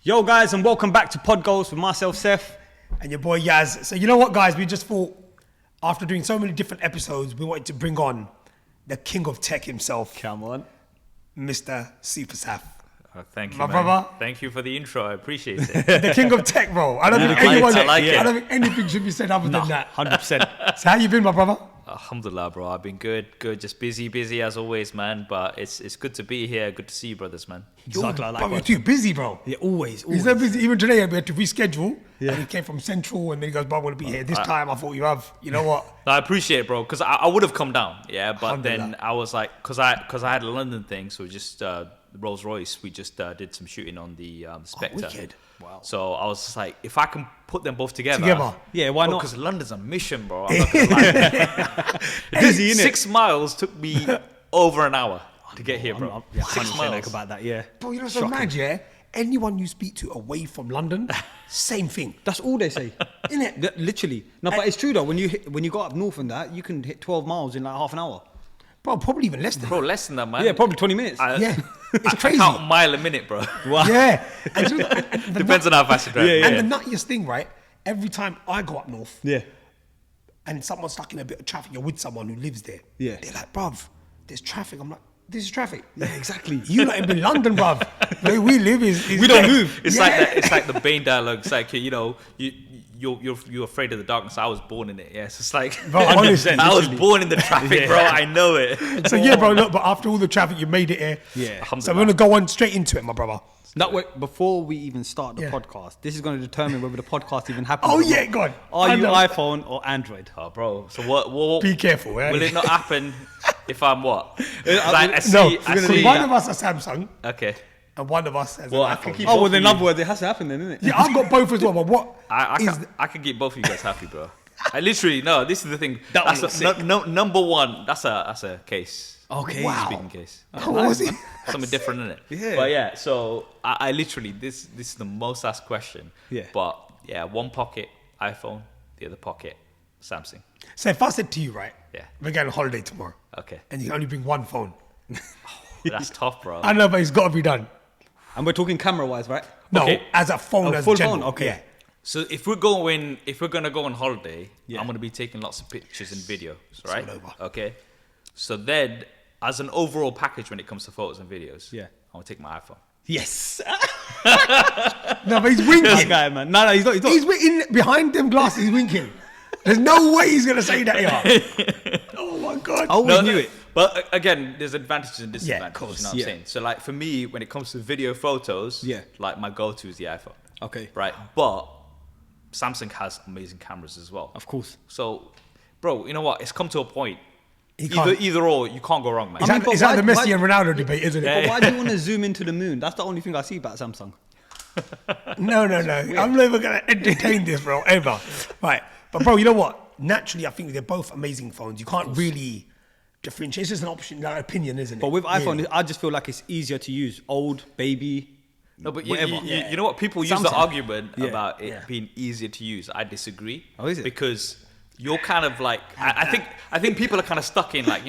Yo guys, and welcome back to Podghost with myself, Seff. And your boy Yazz. So you know what, guys? We just thought, after doing so many different episodes, we wanted to bring on the king of tech himself. Come on. Mr. Super Saf. Oh, thank you, My man. brother. Thank you for the intro. I appreciate it. The king of tech, bro. I don't think I don't think anything should be said other than that. 100%. So how you been, my brother? Alhamdulillah, bro. I've been good. Just busy as always, man. But it's good to be here. Good to see you, brothers, man. Exactly, I like Bro, you're that. too busy, bro. Yeah, always. He's so busy. Even today, we had to reschedule. Yeah. And he came from Central, and then he goes, bro, I want to be here. This time, I thought you have. You know what? I appreciate it, bro. Because I would have come down, yeah. But then Alhamdulillah. I was like, because I had a London thing, so just Rolls Royce. We just did some shooting on the Spectre. wicked. Wow. So I was just like, if I can put them both together. Yeah, why not? Because London's a mission, bro. I'm not gonna lie. Busy, innit? 6 miles took me over an hour to get here, bro. I can't 6 say miles. like about that, yeah. Bro, you know so mad, yeah? Anyone you speak to away from London, same thing. That's all they say. Innit? Literally. No, but it's true though. When you go up north and that, you can hit 12 miles in like half an hour. Bro, probably even less than Bro, less than that, man. Yeah, probably 20 minutes. Yeah, it's I crazy. count a mile a minute, bro. Wow. Yeah. And, you know, and the Depends on how fast you drive. Yeah, And the nuttiest thing, right? Every time I go up north Yeah. and someone's stuck in a bit of traffic, you're with someone who lives there. Yeah. They're like, bruv, there's traffic. I'm like, this is traffic. Yeah, exactly. You not even in London, bruv. Where we live is We don't move. It's like that. It's like the Bane dialogue. It's like you're afraid of the darkness. I was born in it. Yes, it's like Bro, honestly, I was literally. born in the traffic, bro. I know it. So yeah, bro, look, but after all the traffic, you made it here. Yeah. So we're going to go on straight into it, my brother. That way, before we even start the Yeah. podcast, this is going to determine whether the podcast even happens. Oh or yeah, not. God. Are I you know. iPhone or Android? Oh, bro. So what? Be careful, eh? Will it not happen if I'm what? 'Cause No, I see. No, I because see. one of us has Samsung Okay. and one of us has Well, an I can iPhone. keep- Oh, well, both then of in you. other words, it has to happen then, isn't it? Yeah, I've got both as well, but what I can keep both of you guys happy, bro. I literally no. This is the thing. That That's one was a, number one. That's a case. Okay. Wow. Speaking case. what was it? Something different in it. Yeah. But yeah, so I literally this is the most asked question. Yeah. But yeah, one pocket iPhone, the other pocket Samsung. So if I said to you, right? Yeah. We're going on holiday tomorrow. Okay. And you can only bring one phone. That's tough, bro. I know, but it's got to be done. And we're talking camera-wise, right? No, Okay. as a phone, Oh, as full general. phone, okay. Yeah. So if we're gonna go on holiday, Yeah. I'm gonna be taking lots of pictures and videos, right? all over. Okay. So then, as an overall package when it comes to photos and videos, Yeah. I'm gonna take my iPhone. Yes. No, but he's This winking. guy, man. No, he's not. He's not. He's winking behind them glasses. He's winking. There's no way he's gonna say that here. Oh my God. I always knew it. But again, there's advantages and disadvantages. Yeah, of course. You know what I'm Yeah. saying? So like for me, when it comes to video photos, Yeah. like my go-to is the iPhone. Okay. Right. But Samsung has amazing cameras as well. Of course. So, bro, you know what? It's come to a point. He can't- Either or, you can't go wrong, man. It's like, but it's like the why- Messi and Ronaldo debate, isn't it? But why do you want to zoom into the moon? That's the only thing I see about Samsung. No. I'm never going to entertain this, bro, ever. Right. But, bro, you know what? Naturally, I think they're both amazing phones. You can't really differentiate. It's just an option, like opinion, isn't it? But with iPhone, Really. I just feel like it's easier to use. Old, baby, No, but whatever. you know what? People use the Samsung. argument Yeah. about it Yeah. being easier to use. I disagree. Oh, is it? Because you're kind of like I think people are kind of stuck in like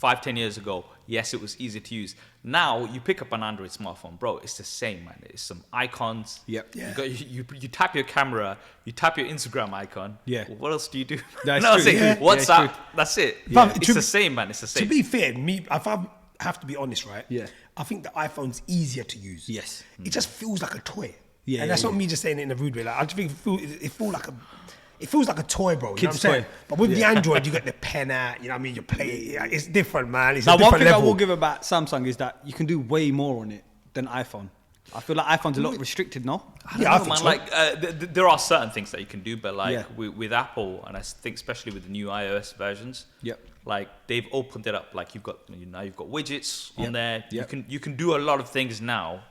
5-10 years ago. Yes, it was easy to use. Now you pick up an Android smartphone, bro. It's the same, man. It's some icons. Yep. Yeah. You tap your camera. You tap your Instagram icon. Yeah. Well, what else do you do? That's no, I'm true. saying, Yeah. WhatsApp. Yeah, it's true. That's it. But It's to the be- same, man. It's the To same. be fair, if I have to be honest, right? Yeah. I think the iPhone's easier to use. Yes. It just feels like a toy. Yeah, And that's yeah, not me just saying it in a rude way. Like, I just think it feels like a toy, bro. You know what I'm Kid's saying? toy. But with the Android, you got the pen out, you know what I mean? You play it. It's different, man. It's Now, a one different thing level. I will give about Samsung is that you can do way more on it than iPhone. I feel like iPhone's a lot restricted, no? Yeah, I know, think man. so. Like, there are certain things that you can do, but like Yeah. with Apple, and I think especially with the new iOS versions, Yep. like they've opened it up. Like you've got widgets Yep. on there. Yep. You can do a lot of things now,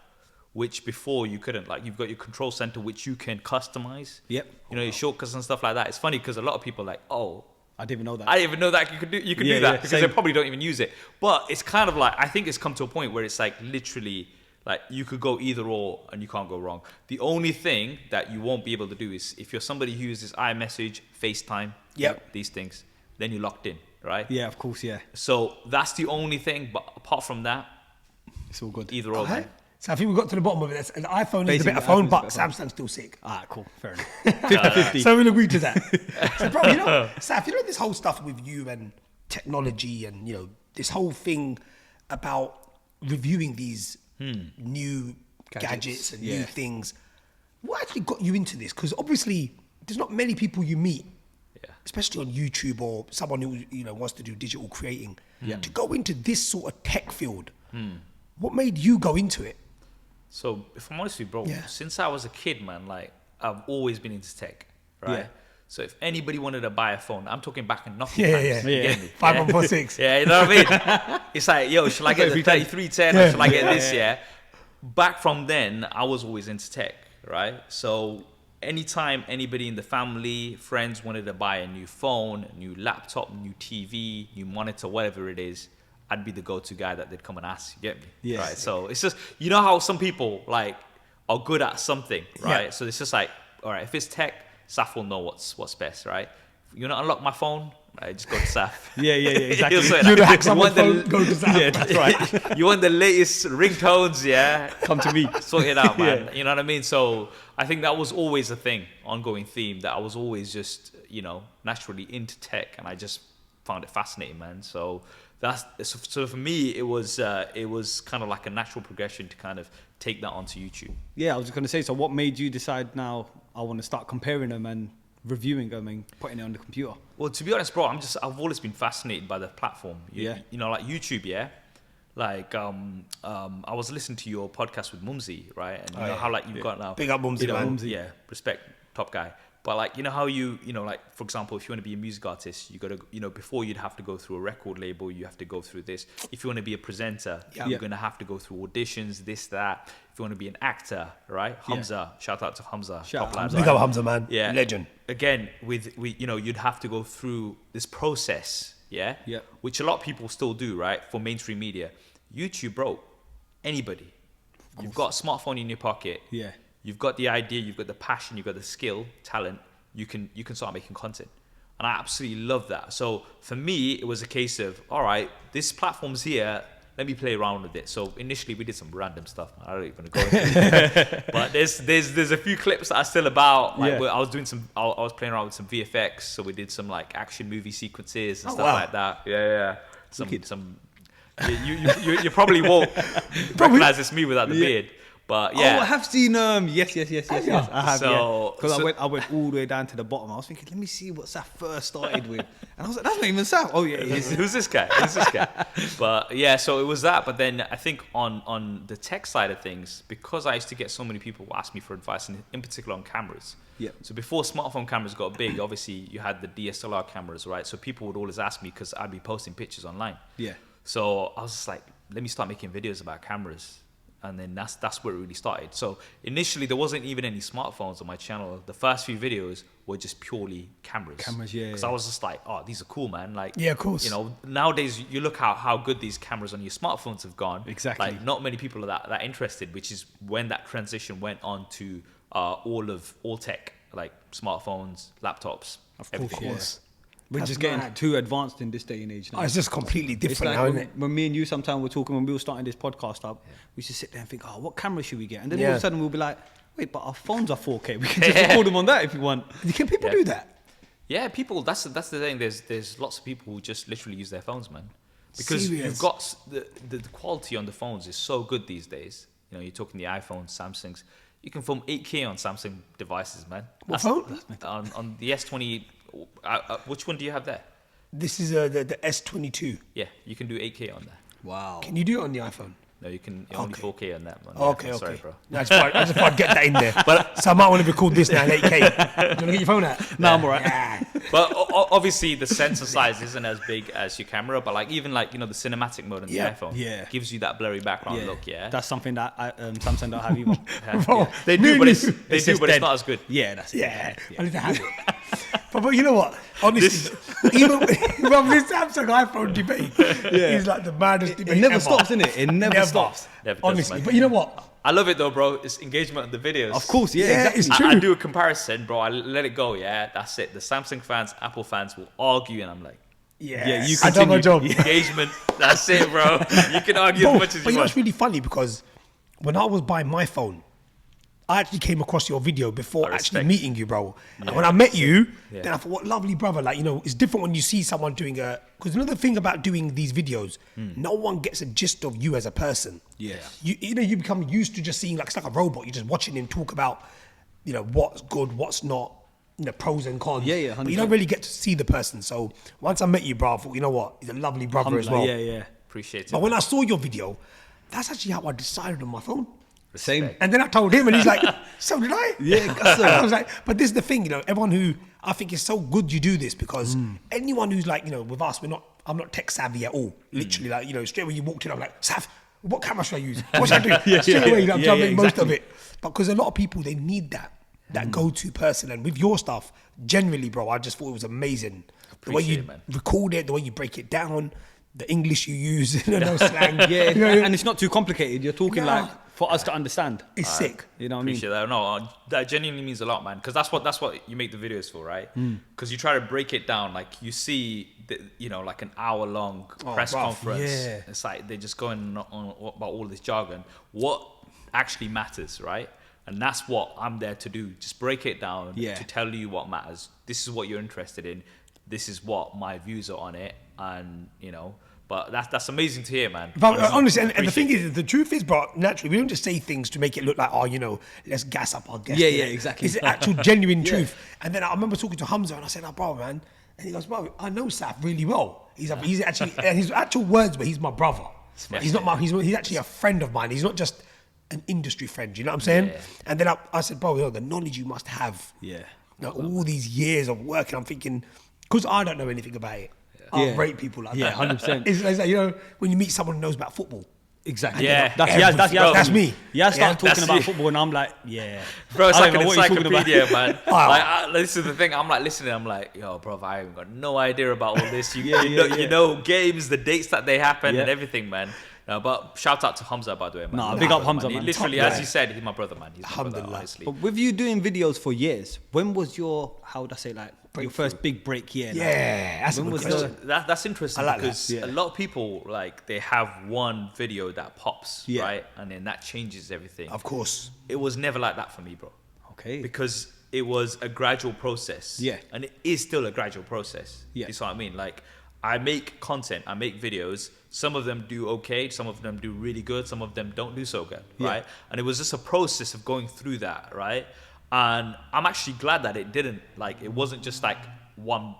which before you couldn't. Like you've got your control center, which you can customize. Yep. You know your shortcuts and stuff like that. It's funny because a lot of people are like, oh. I didn't even know that. I didn't even know that you could Yeah, do that yeah, because same. they probably don't even use it. But it's kind of like I think it's come to a point where it's like literally like you could go either or and you can't go wrong. The only thing that you won't be able to do is if you're somebody who uses iMessage, FaceTime, Yep. these things, then you're locked in, right? Yeah, of course, yeah. So that's the only thing. But apart from that, It's all good. either or. man. So I think we got to the bottom of it. The iPhone is the Basically, better phone, iPhone's but the better Samsung's still sick. All right, cool. Fair enough. 50-50. So we'll agree to that. So, bro, you know, Saf, you know this whole stuff with you and technology and, you know, this whole thing about reviewing these new gadgets and new things. What actually got you into this? Because obviously, there's not many people you meet, especially on YouTube or someone who, you know, wants to do digital creating, to go into this sort of tech field. What made you go into it? So if I'm honest with you, bro, since I was a kid, man, like I've always been into tech, right? Yeah. So if anybody wanted to buy a phone, I'm talking back in Nokia times. You get me? 5146. Yeah, you know what I mean? It's like, yo, shall I get the 3310 or shall I get this? Yeah. Back from then, I was always into tech, right? So anytime anybody in the family, friends wanted to buy a new phone, a new laptop, new TV, new monitor, whatever it is, I'd be the go-to guy that they'd come and ask. You get me? Yes. Right. So it's just, you know how some people like are good at something, right? Yeah. So it's just like, all right, if it's tech, Saf will know what's best, right? You want to unlock my phone? Right, just go to Saf. Yeah, exactly. He'll sort it You'd out. hack someone's phone, go to Saf. Yeah, that's right. You want the latest ringtones, yeah? Come to me. Sort it out, man. You know what I mean? So I think that was always a thing, ongoing theme, that I was always just, you know, naturally into tech, and I just found it fascinating, man. So so for me, it was kind of like a natural progression to kind of take that onto YouTube. Yeah, I was just going to say, so what made you decide now I want to start comparing them and reviewing them and putting it on the computer? Well, to be honest, bro, I've always been fascinated by the platform. You know, like YouTube, yeah? Like, I was listening to your podcast with Mumsy, right? And you know how, like, you've got now... Big up Mumsy, man. Mumsy. Yeah, respect, top guy. But, like, you know how you know, like, for example, if you want to be a music artist, you got to, you know, before you'd have to go through a record label, you have to go through this. If you want to be a presenter, you're going to have to go through auditions, this, that. If you want to be an actor, right? Hamza, shout out to Hamza. Big up Hamza, man. Yeah. Legend. Again, with you know, you'd have to go through this process, yeah? Which a lot of people still do, right? For mainstream media. YouTube, bro, anybody. You've got a smartphone in your pocket. Yeah. You've got the idea, you've got the passion, you've got the skill, talent. You can start making content. And I absolutely love that. So for me, it was a case of, all right, this platform's here. Let me play around with it. So initially, we did some random stuff. I don't even go into it. But there's a few clips that are still about. Like where I was doing I was playing around with some VFX. So we did some like action movie sequences and stuff like that. Yeah. Some. You probably won't recognize it's me without the beard. But yeah. Oh, I have seen yes. I have, because I went all the way down to the bottom. I was thinking, let me see what Saf first started with. And I was like, that's not even Saf. Oh yeah, who's this guy? But yeah, so it was that. But then I think on the tech side of things, because I used to get so many people ask me for advice, and in particular on cameras. Yeah. So before smartphone cameras got big, obviously you had the DSLR cameras, right? So people would always ask me because I'd be posting pictures online. Yeah. So I was just like, let me start making videos about cameras. And then that's where it really started. So initially, there wasn't even any smartphones on my channel. The first few videos were just purely cameras. Because I was just like, oh, these are cool, man. Like, yeah, of course. You know, nowadays you look how good these cameras on your smartphones have gone. Exactly. Like, not many people are that interested, which is when that transition went on to all tech, like smartphones, laptops, everything. Of course. We're just getting too advanced in this day and age now. It's just completely different like now, isn't it? When me and you sometimes were talking, when we were starting this podcast up, we used to sit there and think, oh, what camera should we get? And then all of a sudden we'll be like, wait, but our phones are 4K. We can just record them on that if you want. Can people do that? Yeah, people, that's the thing. There's lots of people who just literally use their phones, man. Because you've got the quality on the phones is so good these days. You know, you're talking the iPhones, Samsungs. You can film 8K on Samsung devices, man. What phone? On the S28. Which one do you have there? This is the S22. Yeah, you can do 8K on there. Wow. Can you do it on the iPhone? No, you can only 4K on that one. Okay. Sorry, bro. No, I just thought I'd get that in there. But so I might want to record this now in 8K. Do you want to get your phone out? No, I'm alright. Yeah. But obviously the sensor size isn't as big as your camera. But like even like, you know, the cinematic mode on the iPhone gives you that blurry background look. Yeah, that's something that Samsung don't have either. Bro, they do, but it's not as good. Yeah, that's I need to have it. But you know what? Honestly, even with this Samsung iPhone debate, it's like the maddest debate. It never ever. stops, innit? It never stops. Honestly, but you know what? I love it though, bro. It's engagement on the videos. Of course, exactly. It's true. I do a comparison, bro. I let it go. Yeah, that's it. The Samsung fans, Apple fans will argue, and I'm like, yeah, you I done my job. Engagement. That's it, bro. You can argue as much as you want. But you know what's really funny because when I was buying my phone, I actually came across your video before actually meeting you, bro. And when I met you, then I thought, what lovely brother. Like, you know, it's different when you see someone doing because another thing about doing these videos, no one gets a gist of you as a person. Yeah. You know, you become used to just seeing, like, it's like a robot. You're just watching him talk about, you know, what's good, what's not, you know, pros and cons. Yeah, 100%. But you don't really get to see the person. So once I met you, bro, I thought, you know what? He's a lovely brother as well. Yeah. Appreciate it. But when I saw your video, that's actually how I decided on my phone. Same. And then I told him, and he's like, so did I? Yeah, I was like, but this is the thing, you know, everyone who, I think it's so good you do this, because anyone who's like, you know, with us, I'm not tech savvy at all. Literally, like, you know, straight when you walked in, I'm like, Saf, what camera should I use? What should I do? Straight away, I'm jumping most of it. But because a lot of people, they need that go-to person. And with your stuff, generally, bro, I just thought it was amazing. The way you record it, the way you break it down, the English you use, you know, slang. Yeah, you know, and it's not too complicated. You're talking like for us to understand. It's sick. You know what I mean? Appreciate that. No, that genuinely means a lot, man. Because that's what you make the videos for, right? Because you try to break it down. Like, you see, you know, like an hour-long press conference. Yeah. It's like they're just going on about all this jargon. What actually matters, right? And that's what I'm there to do. Just break it down to tell you what matters. This is what you're interested in. This is what my views are on it. And, you know, but that's amazing to hear, man. But honestly, and the thing is, the truth is, bro, naturally, we don't just say things to make it look like, oh, you know, let's gas up our guest. Yeah, exactly. It's actual genuine truth. And then I remember talking to Hamza, and I said, oh, bro, man. And he goes, bro, I know Saf really well. He's actually, and his actual words were, he's my brother. He's not he's actually a friend of mine. He's not just an industry friend, you know what I'm saying? Yeah. And then I said, bro, you know, the knowledge you must have. Yeah. You know, all these years of work, and I'm thinking, because I don't know anything about it. I rate people like that. Yeah, 100%. It's like, you know, when you meet someone who knows about football. Exactly. Yeah. That's me. Yeah, I started talking about football, and I'm like, bro, it's like an encyclopedia, man. Wow. This is the thing. I'm like listening. I'm like, yo, bro, I haven't got no idea about all this. You know, games, the dates that they happen, and everything, man. But shout out to Hamza, by the way, man. Nah, big up Hamza, man. man. Literally, as you said, he's my brother, man. He's my brother, honestly. But with you doing videos for years, when was your, how would I say, like, your first big break year? Yeah, that's a good question. That's interesting, like because that. a lot of people, like, they have one video that pops, right? And then that changes everything. Of course. It was never like that for me, bro. Okay. Because it was a gradual process. Yeah. And it is still a gradual process. Yeah. You see what I mean? Like, I make content, I make videos. Some of them do okay, some of them do really good, some of them don't do so good, right? And it was just a process of going through that, right? And I'm actually glad that it didn't, like, it wasn't just like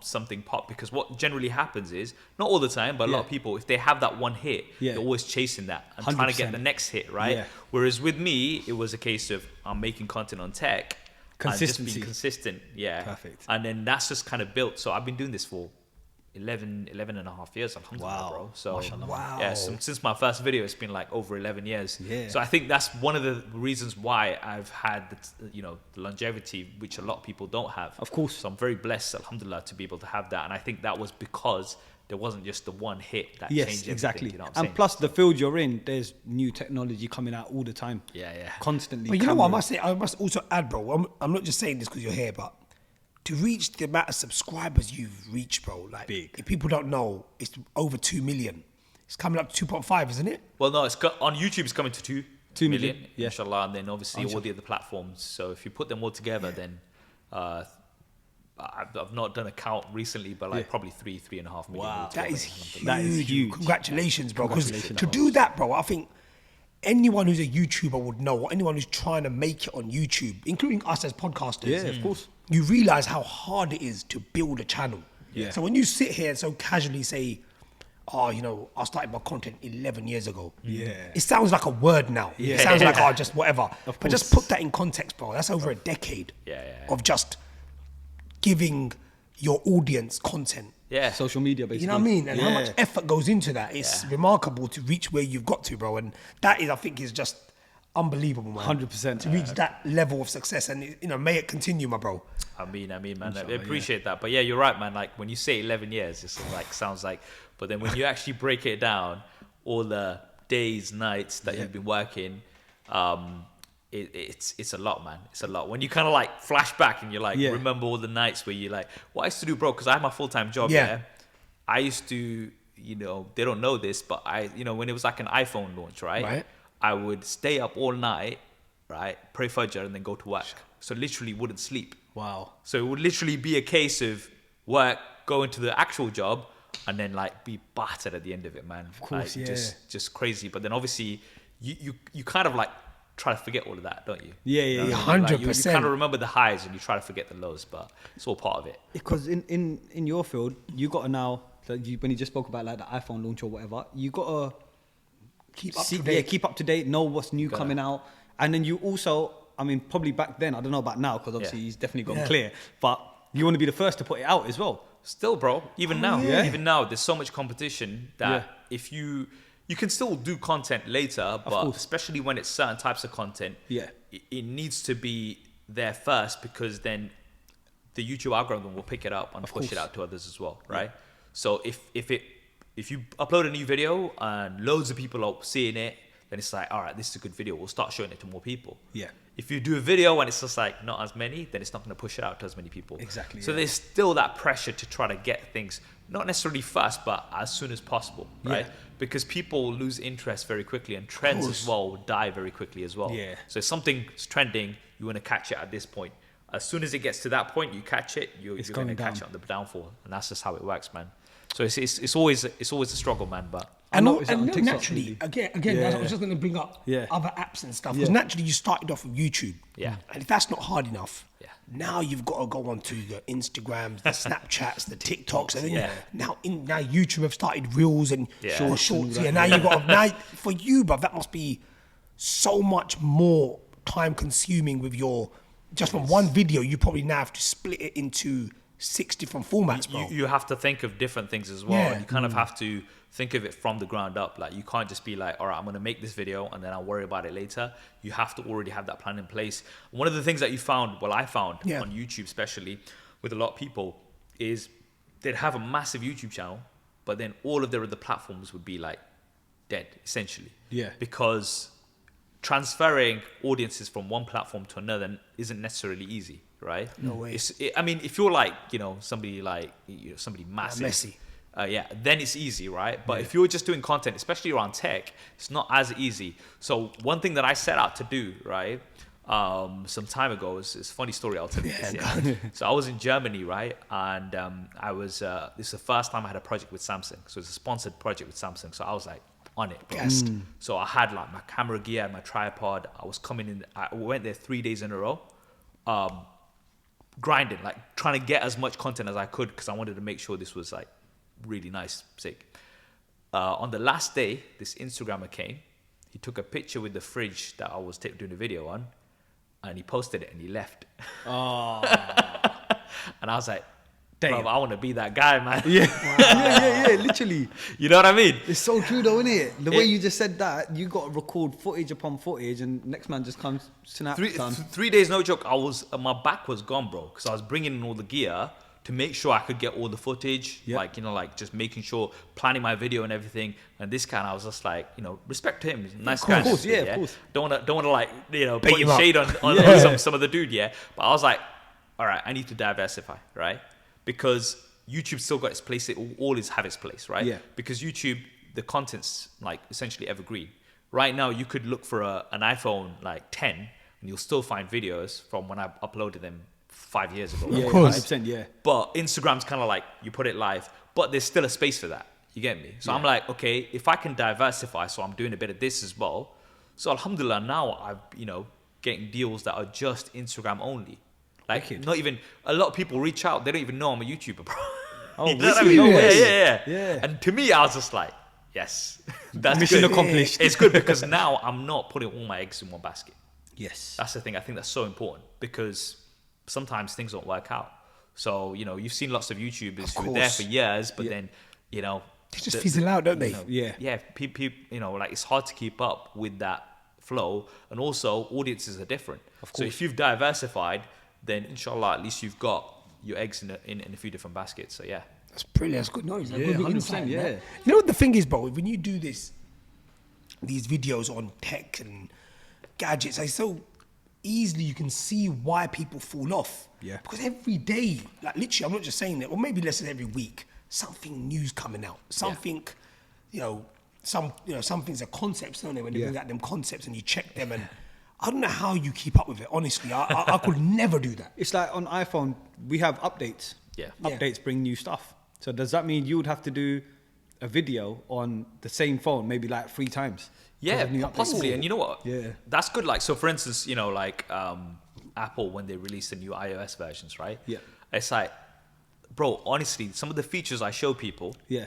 something pop, because what generally happens is, not all the time, but a lot of people, if they have that one hit, they're always chasing that and 100%. trying to get the next hit, right? Whereas with me, it was a case of I'm making content on tech, consistency, and just being consistent, Perfect. And then that's just kind of built. So I've been doing this for 11 and a half years, alhamdulillah, bro. So yeah, since my first video, it's been like over 11 years. Yeah. So I think that's one of the reasons why I've had the longevity, which a lot of people don't have. Of course. So I'm very blessed, alhamdulillah, to be able to have that. And I think that was because there wasn't just the one hit that changed everything. Exactly. You know what I'm saying? And plus, the field you're in, there's new technology coming out all the time. Yeah. Constantly. But you know what I must also add, bro. I'm not just saying this because you're here, but to reach the amount of subscribers you've reached, bro, like, big. If people don't know, it's over 2 million. It's coming up to 2.5, isn't it? Well, no, on YouTube, it's coming to 2 million, yeah. inshallah, and then obviously all the other platforms. So if you put them all together, then I've not done a count recently, but like probably 3.5 million. Wow. That is huge. That is huge. Congratulations, bro. Because to do that, bro, I think anyone who's a YouTuber would know, or anyone who's trying to make it on YouTube, including us as podcasters. Yeah, of course. You realize how hard it is to build a channel. Yeah. So when you sit here and so casually say, oh, you know, I started my content 11 years ago. Yeah. It sounds like a word now. Yeah. It sounds like, oh, just whatever. course. But just put that in context, bro. That's over a decade of just giving your audience content. Yeah. Social media, basically. You know what I mean? And how much effort goes into that. It's remarkable to reach where you've got to, bro. And that is, I think, is just unbelievable, man. 100%. To reach that level of success. And, you know, may it continue, my bro. I mean, man, I appreciate that. But yeah, you're right, man. Like, when you say 11 years, it's like, sounds like, but then when you actually break it down, all the days, nights that you've been working, it's a lot, man. It's a lot. When you kind of like flash back and you're like, remember all the nights where you like, what I used to do, bro, because I had my full-time job I used to, you know, they don't know this, but when it was like an iPhone launch, right? I would stay up all night, right, pray Fajr, and then go to work. So literally wouldn't sleep. Wow. So it would literally be a case of work, go into the actual job, and then like be battered at the end of it, man. Of course, like, yeah. Just crazy. But then obviously you kind of like try to forget all of that, don't you? Yeah. Like, 100%. you kind of remember the highs and you try to forget the lows, but it's all part of it. Because in your field, you got to now, when you just spoke about like the iPhone launch or whatever, you got to Keep up to date. Yeah, keep up to date, know what's new coming out. And then you also, I mean, probably back then, I don't know about now, because obviously he's definitely gone clear, but you want to be the first to put it out as well. Still, bro, even now, yeah. even now, there's so much competition that if you can still do content later, but course. especially when it's certain types of content, it needs to be there first, because then the YouTube algorithm will pick it up and push it out to others as well, right? So if you upload a new video and loads of people are seeing it, then it's like, all right, this is a good video. We'll start showing it to more people. Yeah. If you do a video and it's just like not as many, then it's not going to push it out to as many people. Exactly. So there's still that pressure to try to get things, not necessarily fast, but as soon as possible, right? Yeah. Because people lose interest very quickly, and trends as well die very quickly as well. Yeah. So if something's trending, you want to catch it at this point. As soon as it gets to that point, you catch it, you're going to catch it on the downfall, and that's just how it works, man. So it's always a struggle, man. But And noticed it on TikTok, naturally, really. again, I was just going to bring up Yeah. other apps and stuff. Because naturally, you started off with YouTube. Yeah. And if that's not hard enough, Yeah. now you've got to go on to the Instagrams, the Snapchats, the TikToks, and then Yeah. now YouTube have started Reels and Yeah. shorts. Yeah, now you've got now for you, but that must be so much more time consuming with your just from one video. You probably now have to split it into 6 different formats, bro. you have to think of different things as well. Yeah. And you kind of have to think of it from the ground up. Like, you can't just be like, all right, I'm going to make this video and then I'll worry about it later. You have to already have that plan in place. One of the things that I found on YouTube, especially with a lot of people, is they'd have a massive YouTube channel, but then all of their other platforms would be like dead, essentially. Yeah. Because transferring audiences from one platform to another isn't necessarily easy, right? No way. I mean, if you're like, somebody like, somebody massive, Messi. Then it's easy, right? But if you're just doing content, especially around tech, it's not as easy. So one thing that I set out to do, right, some time ago, it's a funny story, I'll tell you this. Yeah. So I was in Germany, right? And this is the first time I had a project with Samsung. So it's a sponsored project with Samsung. So I was like, on it, bro. So I had like my camera gear, my tripod. I was coming in. I went there 3 days in a row, grinding, like trying to get as much content as I could, because I wanted to make sure this was like really nice, sick. On the last day, this Instagrammer came. He took a picture with the fridge that I was doing a video on, and he posted it and he left. Oh. And I was like, Damn. bro, I want to be that guy, man. Yeah, literally. You know what I mean? It's so true though, isn't it? The way you just said that, you got to record footage upon footage, and next man just comes, snap, done. 3 days, no joke. My back was gone, bro, because I was bringing in all the gear to make sure I could get all the footage, like just making sure, planning my video and everything. And this guy, I was just like, respect to him, he's a nice guy. Of course, of course. Don't want to like, put him up. shade on some of the dude, yeah. But I was like, all right, I need to diversify, right? Because YouTube still got its place. It will always have its place, right? Yeah. Because YouTube, the content's like essentially evergreen. Right now, you could look for an iPhone like 10, and you'll still find videos from when I uploaded them 5 years ago. Yeah, Of course. 100%, yeah. But Instagram's kind of like, you put it live, but there's still a space for that. You get me? So I'm like, okay, if I can diversify, so I'm doing a bit of this as well. So alhamdulillah, now I'm, getting deals that are just Instagram only. Like, not even, a lot of people reach out, they don't even know I'm a YouTuber, bro. Oh, You know what I really? mean? No way. Yeah. And to me, I was just like, yes, that's Mission good. accomplished. It's good because now I'm not putting all my eggs in one basket. Yes. That's the thing. I think that's so important, because sometimes things don't work out. So, you've seen lots of YouTubers who are there for years, but then, They just fizzle out, don't they? Yeah, people, like it's hard to keep up with that flow, and also audiences are different. So if you've diversified, then inshallah at least you've got your eggs in a few different baskets. So yeah, That's brilliant. That's good noise. Yeah, Good 100%, insight, yeah. man. You know what the thing is, bro? When you do these videos on tech and gadgets, it's so easily you can see why people fall off. Yeah. Because every day, like literally, I'm not just saying that, or maybe less than every week, something new's coming out. Something, some things are concepts, don't they? When they bring out them concepts and you check them, and I don't know how you keep up with it. Honestly, I could never do that. It's like on iPhone, we have updates. Yeah. Updates bring new stuff. So does that mean you would have to do a video on the same phone, maybe like 3 times? Yeah, possibly. And you know what? Yeah. That's good. Like, so for instance, like Apple, when they release the new iOS versions, right? Yeah. It's like, bro, honestly, some of the features I show people, Yeah.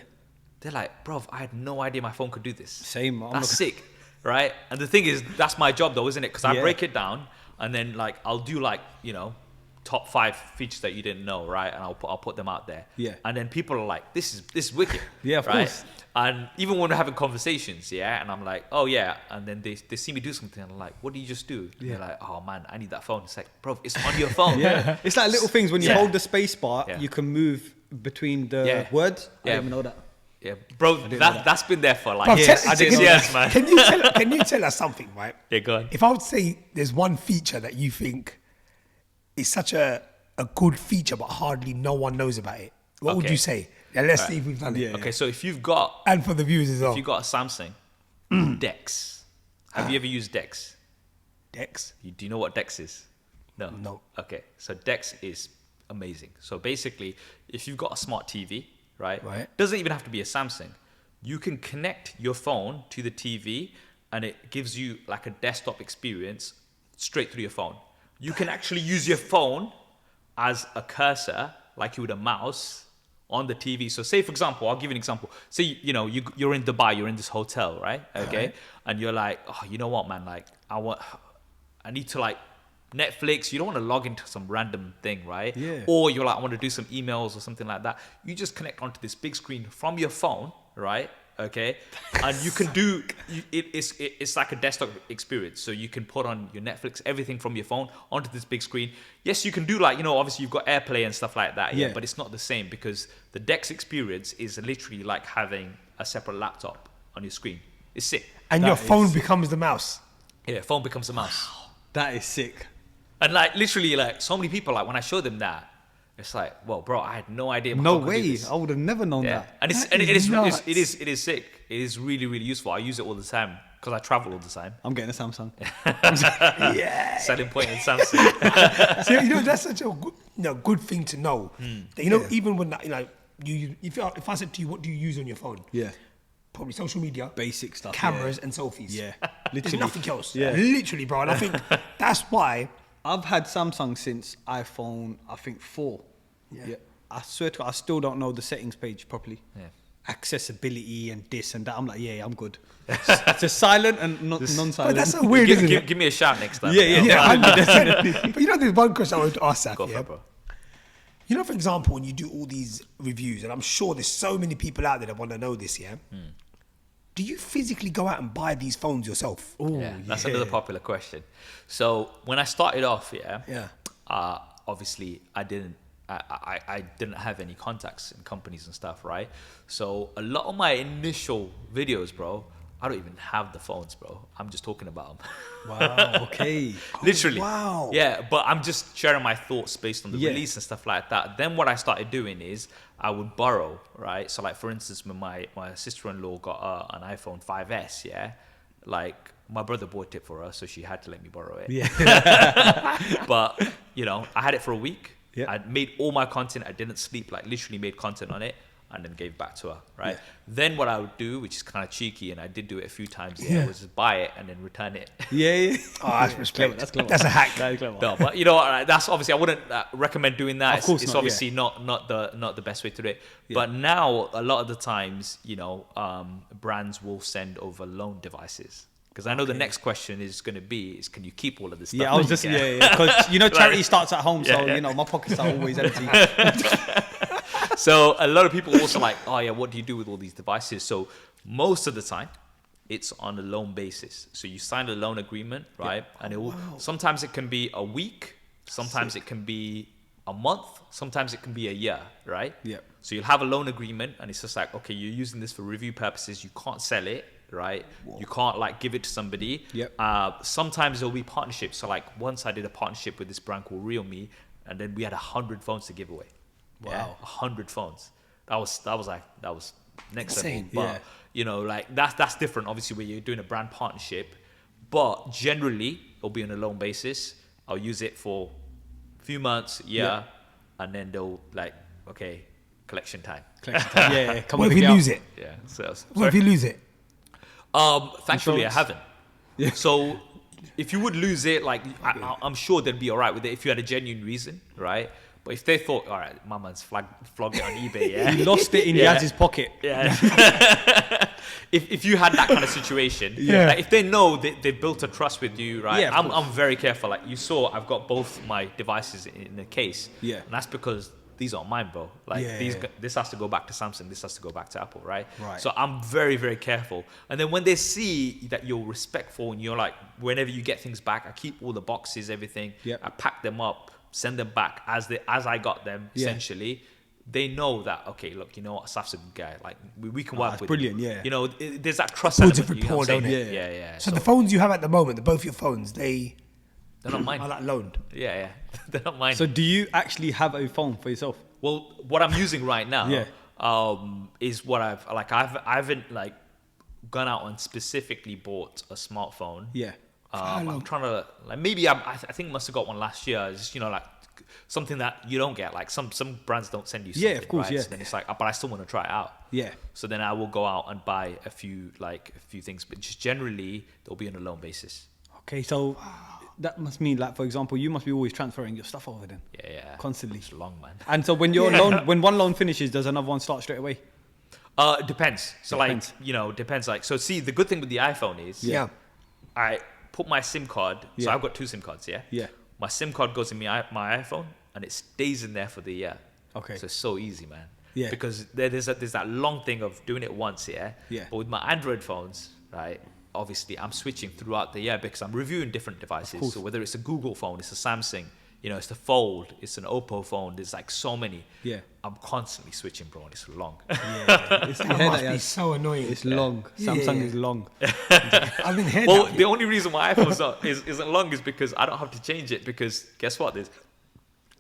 they're like, bro, I had no idea my phone could do this. Same. That's sick, right? And the thing is, that's my job though, isn't it? Because I break it down and then like, I'll do like, top 5 features that you didn't know, right? And I'll put them out there. Yeah. And then people are like, this is wicked. Yeah, of right? course. And even when we're having conversations, and I'm like, oh yeah, and then they see me do something, and I'm like, what did you just do? And they're like, oh man, I need that phone. It's like, bro, it's on your phone. It's like little things when you hold the space bar, you can move between the words. I didn't even know that. Yeah, bro, that's been there for like Bro, years, man. Can you tell us something, right? Yeah, go on. If I would say there's one feature that you think is such a good feature, but hardly no one knows about it, what would you say? Yeah, let's see if we've done it. Okay, so if you've got, And for the viewers as well. if you've got a Samsung, Dex. Have you ever used Dex? Dex? Do you know what Dex is? No. No. Okay, so Dex is amazing. So basically, if you've got a smart TV, right? Doesn't even have to be a Samsung. You can connect your phone to the TV, and it gives you like a desktop experience straight through your phone. You can actually use your phone as a cursor, like you would a mouse, on the TV. So say, for example, I'll give you an example. Say, you're in Dubai, you're in this hotel, right? Okay. And you're like, oh, you know what, man? Like, I need to like Netflix. You don't want to log into some random thing, right? Yeah. Or you're like, I want to do some emails or something like that. You just connect onto this big screen from your phone, right? Okay. And you can do, it's like a desktop experience. So you can put on your Netflix, everything from your phone onto this big screen. Yes, you can do like, obviously you've got AirPlay and stuff like that. Yeah. But it's not the same because the Dex experience is literally like having a separate laptop on your screen. It's sick. And your phone becomes the mouse. Yeah, phone becomes a mouse. That is sick. And like literally like so many people, like when I show them that, it's like, well, bro, I had no idea. No way. I would have never known that. And it is sick. It is really, really useful. I use it all the time because I travel all the time. I'm getting a Samsung. Selling point in Samsung. So, that's such a good thing to know. That, even when if I said to you, what do you use on your phone? Yeah. Probably social media, basic stuff, cameras and selfies. Yeah, There's literally nothing else. Yeah, literally, bro. And I think that's why I've had Samsung since iPhone, I think 4. Yeah. I swear to God, I still don't know the settings page properly. Yeah. Accessibility and this and that. I'm like, I'm good. It's just silent and non-silent. But that's so weird, isn't it? Give me a shout next time. Yeah, 100%. But there's one question I wanted to ask, Saf. Go for it, bro. For example, when you do all these reviews, and I'm sure there's so many people out there that want to know this, do you physically go out and buy these phones yourself? That's another popular question. So when I started off, obviously I didn't have any contacts in companies and stuff, right? So a lot of my initial videos, bro, I don't even have the phones, bro. I'm just talking about them. Wow, okay. Literally. Wow. Yeah, but I'm just sharing my thoughts based on the release and stuff like that. Then what I started doing is I would borrow, right? So like, for instance, when my sister-in-law got an iPhone 5S, like my brother bought it for her, so she had to let me borrow it. Yeah. But, I had it for a week. Yeah. I made all my content. I didn't sleep, like literally made content on it and then gave back to her, right? Yeah. Then what I would do, which is kind of cheeky, and I did do it a few times, was just buy it and then return it. Yeah. Oh, that's respect. That's clever. That's a hack. That is clever. No, but that's obviously I wouldn't recommend doing that. Of course it's not, obviously not the best way to do it. Yeah. But now a lot of the times, brands will send over loan devices. Because I know the next question is going to be, can you keep all of this stuff? Yeah, I was just, because, charity starts at home, so, my pockets are always empty. So a lot of people also like, what do you do with all these devices? So most of the time, it's on a loan basis. So you sign a loan agreement, right? Yeah. And it will, sometimes it can be a week, sometimes it can be a month, sometimes it can be a year, right? Yeah. So you'll have a loan agreement and it's just like, okay, you're using this for review purposes, you can't sell it, right? Whoa. You can't like give it to somebody. Yep. Sometimes there'll be partnerships. So like once I did a partnership with this brand called Realme, and then we had 100 phones to give away. Wow. Yeah, 100 phones. That was next Insane. level. But you know, like that's different. Obviously, where you're doing a brand partnership, but generally it'll be on a loan basis. I'll use it for a few months, and then they'll like, okay, collection time. Yeah. Come What on, if you pick it lose up. it? Yeah. So What if you lose it? thankfully, Insurance? I haven't. Yeah. So if you would lose it, like I'm sure they'd be all right with it if you had a genuine reason, right? But if they thought, all right, my man's flogged it on eBay, yeah. You lost it in Yeah. Yazz's pocket. Yeah. if you had that kind of situation, Yeah. like if they know they built a trust with you, right? Yeah, of I'm very careful. Like you saw, I've got both my devices in the case. Yeah. And that's because these aren't mine, bro. Like Yeah. this has to go back to Samsung. This has to go back to Apple, right? Right. So I'm very, very careful. And then when they see that you're respectful and you're like, whenever you get things back, I keep all the boxes, everything. Yep. I pack them up, send them back as I got them, Yeah. essentially. They know that, okay, look, you know what, Saf's a good guy. Like, we can work that's with brilliant, him. yeah. You know, there's that trust Builds a element. You know rapport, what I'm don't saying? it? Yeah. So the phones you have at the moment, both your phones, they're they're not mine. like loaned. Yeah. They're not mine. So do you actually have a phone for yourself? Well, what I'm using right now is what I haven't like gone out and specifically bought a smartphone. Yeah. I'm trying to like maybe I think must have got one last year. It's just, you know, like something that you don't get. Like some brands don't send you something. Yeah, of course, right? yeah. So then it's like, but I still want to try it out. Yeah. So then I will go out and buy a few things, but just generally they'll be on a loan basis. Okay, so that must mean, like, for example, you must be always transferring your stuff over then. Yeah. Constantly. It's long, man. And so when your loan, when one loan finishes, does another one start straight away? It depends. So Depends. like, you know, depends. Like, so see, the good thing with the iPhone is, Yeah. I put my SIM card. So Yeah. I've got 2 SIM cards. Yeah. Yeah. My SIM card goes in my iPhone, and it stays in there for the year. Okay. So it's so easy, man. Yeah. Because there's that long thing of doing it once, yeah. Yeah. But with my Android phones, right? Obviously, I'm switching throughout the year because I'm reviewing different devices. course. So whether it's a Google phone, it's a Samsung, you know, it's the Fold, it's an Oppo phone. There's like so many. Yeah. I'm constantly switching, bro, and it's long. Yeah. It's, That must be so annoying. it's long. Samsung Yeah. is long. I've been hearing Well, that. the only reason my iPhone isn't long is because I don't have to change it, because guess what? There's